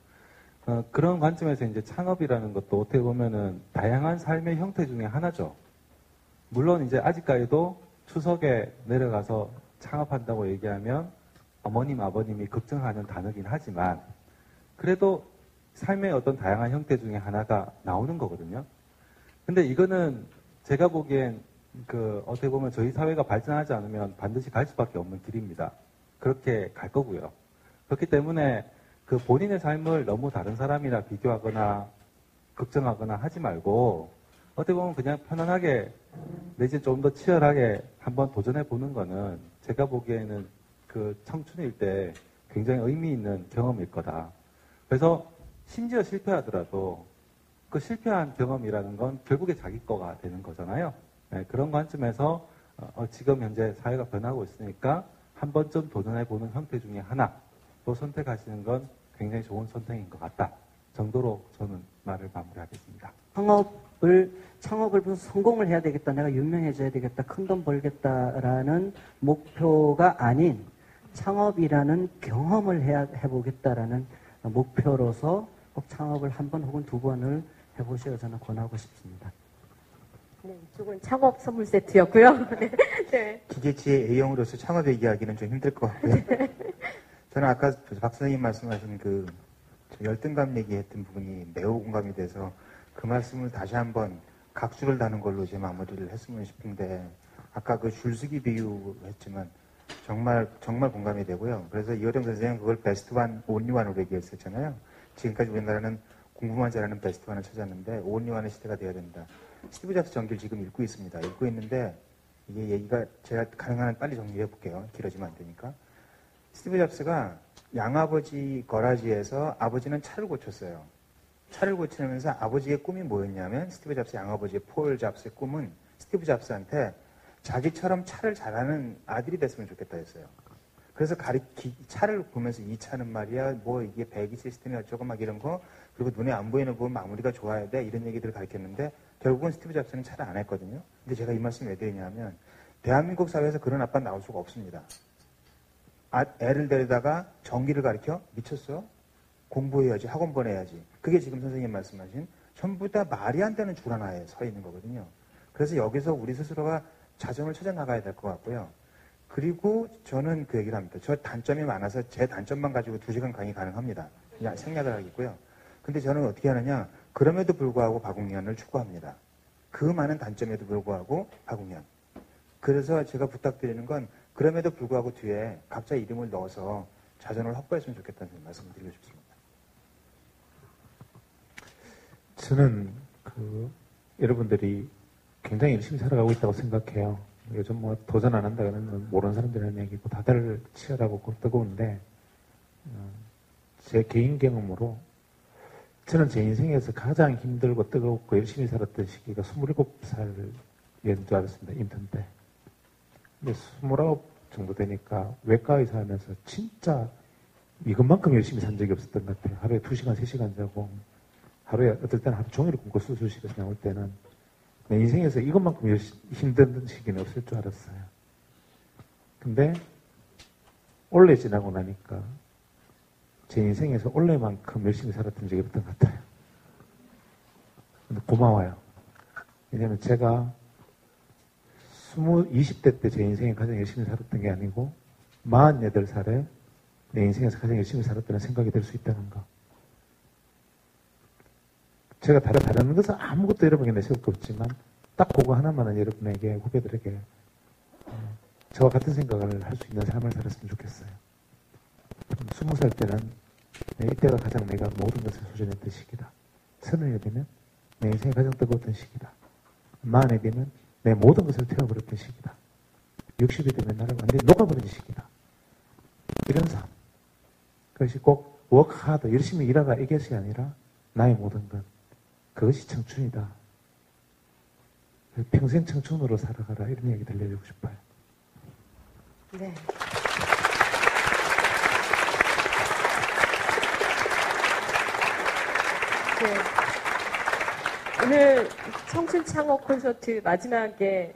그런 관점에서 이제 창업이라는 것도 어떻게 보면은 다양한 삶의 형태 중에 하나죠. 물론 이제 아직까지도 추석에 내려가서 창업한다고 얘기하면 어머님, 아버님이 걱정하는 단어긴 하지만 그래도 삶의 어떤 다양한 형태 중에 하나가 나오는 거거든요. 근데 이거는 제가 보기엔 어떻게 보면 저희 사회가 발전하지 않으면 반드시 갈 수밖에 없는 길입니다. 그렇게 갈 거고요. 그렇기 때문에 본인의 삶을 너무 다른 사람이랑 비교하거나 걱정하거나 하지 말고 어떻게 보면 그냥 편안하게 내지 좀 더 치열하게 한번 도전해 보는 거는 제가 보기에는 그 청춘일 때 굉장히 의미 있는 경험일 거다. 그래서 심지어 실패하더라도 그 실패한 경험이라는 건 결국에 자기 거가 되는 거잖아요. 네, 그런 관점에서 지금 현재 사회가 변하고 있으니까 한 번쯤 도전해보는 형태 중에 하나로 선택하시는 건 굉장히 좋은 선택인 것 같다 정도로 저는 말을 마무리하겠습니다. 창업을 무슨 성공을 해야 되겠다, 내가 유명해져야 되겠다, 큰 돈 벌겠다라는 목표가 아닌 창업이라는 경험을 해보겠다라는 목표로서 꼭 창업을 한 번 혹은 두 번을 해보시어 저는 권하고 싶습니다. 네, 이쪽은 창업 선물 세트였고요. 네. 네. 기계치의 A형으로서 창업 얘기하기는 좀 힘들 것 같고요. 저는 아까 박 선생님 말씀하신 그 열등감 얘기했던 부분이 매우 공감이 돼서 그 말씀을 다시 한번 각주를 다는 걸로 제 마무리를 했으면 싶은데 아까 그 줄서기 비유 했지만 정말 공감이 되고요. 그래서 이호정 선생님 그걸 베스트 원, 온리 원으로 얘기했었잖아요. 지금까지 우리나라는 공부만 잘하는 베스트 원을 찾았는데 온리 원의 시대가 되어야 된다. 스티브 잡스 전기를 지금 읽고 있습니다. 읽고 있는데 이게 얘기가 제가 가능한 한 빨리 정리해 볼게요. 길어지면 안 되니까. 스티브 잡스가 양아버지 거라지에서 아버지는 차를 고쳤어요. 차를 고치면서 아버지의 꿈이 뭐였냐면 스티브 잡스 양아버지 폴 잡스의 꿈은 스티브 잡스한테 자기처럼 차를 잘하는 아들이 됐으면 좋겠다 했어요. 그래서 차를 보면서 이 차는 말이야 뭐 이게 배기 시스템이 어쩌고 막 이런 거 그리고 눈에 안 보이는 부분 마무리가 좋아야 돼 이런 얘기들을 가르쳤는데 결국은 스티브 잡스는 차를 안 했거든요. 근데 제가 이 말씀 왜 드리냐면 대한민국 사회에서 그런 아빠 나올 수가 없습니다. 애를 데려다가 전기를 가르쳐? 미쳤어? 공부해야지, 학원 보내야지. 그게 지금 선생님 말씀하신 전부 다 말이 안 되는 줄 하나에 서 있는 거거든요. 그래서 여기서 우리 스스로가 자정을 찾아 나가야 될 것 같고요. 그리고 저는 그 얘기를 합니다. 저 단점이 많아서 제 단점만 가지고 2시간 강의 가능합니다. 그냥 생략을 하겠고요. 근데 저는 어떻게 하느냐. 그럼에도 불구하고 박웅년을 추구합니다. 그 많은 단점에도 불구하고 박웅년. 그래서 제가 부탁드리는 건 그럼에도 불구하고 뒤에 각자 이름을 넣어서 자전을 확보했으면 좋겠다는 말씀을 드리고 싶습니다. 저는 여러분들이 굉장히 열심히 살아가고 있다고 생각해요. 요즘 뭐 도전 안 한다 그러면 모르는 사람들이 하는 얘기고 다들 치열하고 뜨거운데 제 개인 경험으로 저는 제 인생에서 가장 힘들고 뜨겁고 열심히 살았던 시기가 27살이었는 줄 알았습니다. 인턴 때. 근데 29 정도 되니까 외과 의사 하면서 진짜 이것만큼 열심히 산 적이 없었던 것 같아요. 하루에 2시간, 3시간 자고 하루에 어떨 때는 하루 종일 굶고 수술실에서 나올 때는 내 인생에서 이것만큼 힘든 시기는 없을 줄 알았어요. 근데 올해 지나고 나니까 제 인생에서 올해만큼 열심히 살았던 적이 없던 것 같아요. 근데 고마워요. 왜냐면 제가 20대 때 제 인생에 가장 열심히 살았던 게 아니고 48살에 내 인생에서 가장 열심히 살았다는 생각이 들 수 있다는 거. 제가 다른 것은 아무것도 여러분에게 내세울 게 없지만 딱 그거 하나만은 여러분에게 후배들에게 저와 같은 생각을 할 수 있는 삶을 살았으면 좋겠어요. 20살 때는 이때가 가장 내가 모든 것을 소전했던 시기다. 30이 되면 내 인생이 가장 뜨거웠던 시기다. 40이 되면 내 모든 것을 태워버렸던 시기다. 60이 되면 나를 완전히 녹아버린 시기다. 이런 삶. 그것이 꼭 워크하드, 열심히 일하라 이것이 아니라 나의 모든 것. 그것이 청춘이다. 평생 청춘으로 살아가라 이런 얘기 들려주고 싶어요. 네. 네. 오늘 청춘 창업 콘서트 마지막에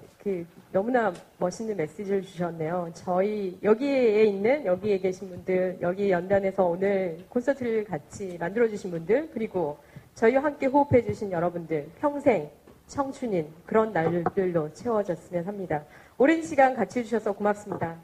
너무나 멋있는 메시지를 주셨네요. 저희 여기에 계신 분들, 여기 연단에서 오늘 콘서트를 같이 만들어주신 분들, 그리고 저희와 함께 호흡해주신 여러분들, 평생 청춘인 그런 날들로 채워졌으면 합니다. 오랜 시간 같이 해주셔서 고맙습니다.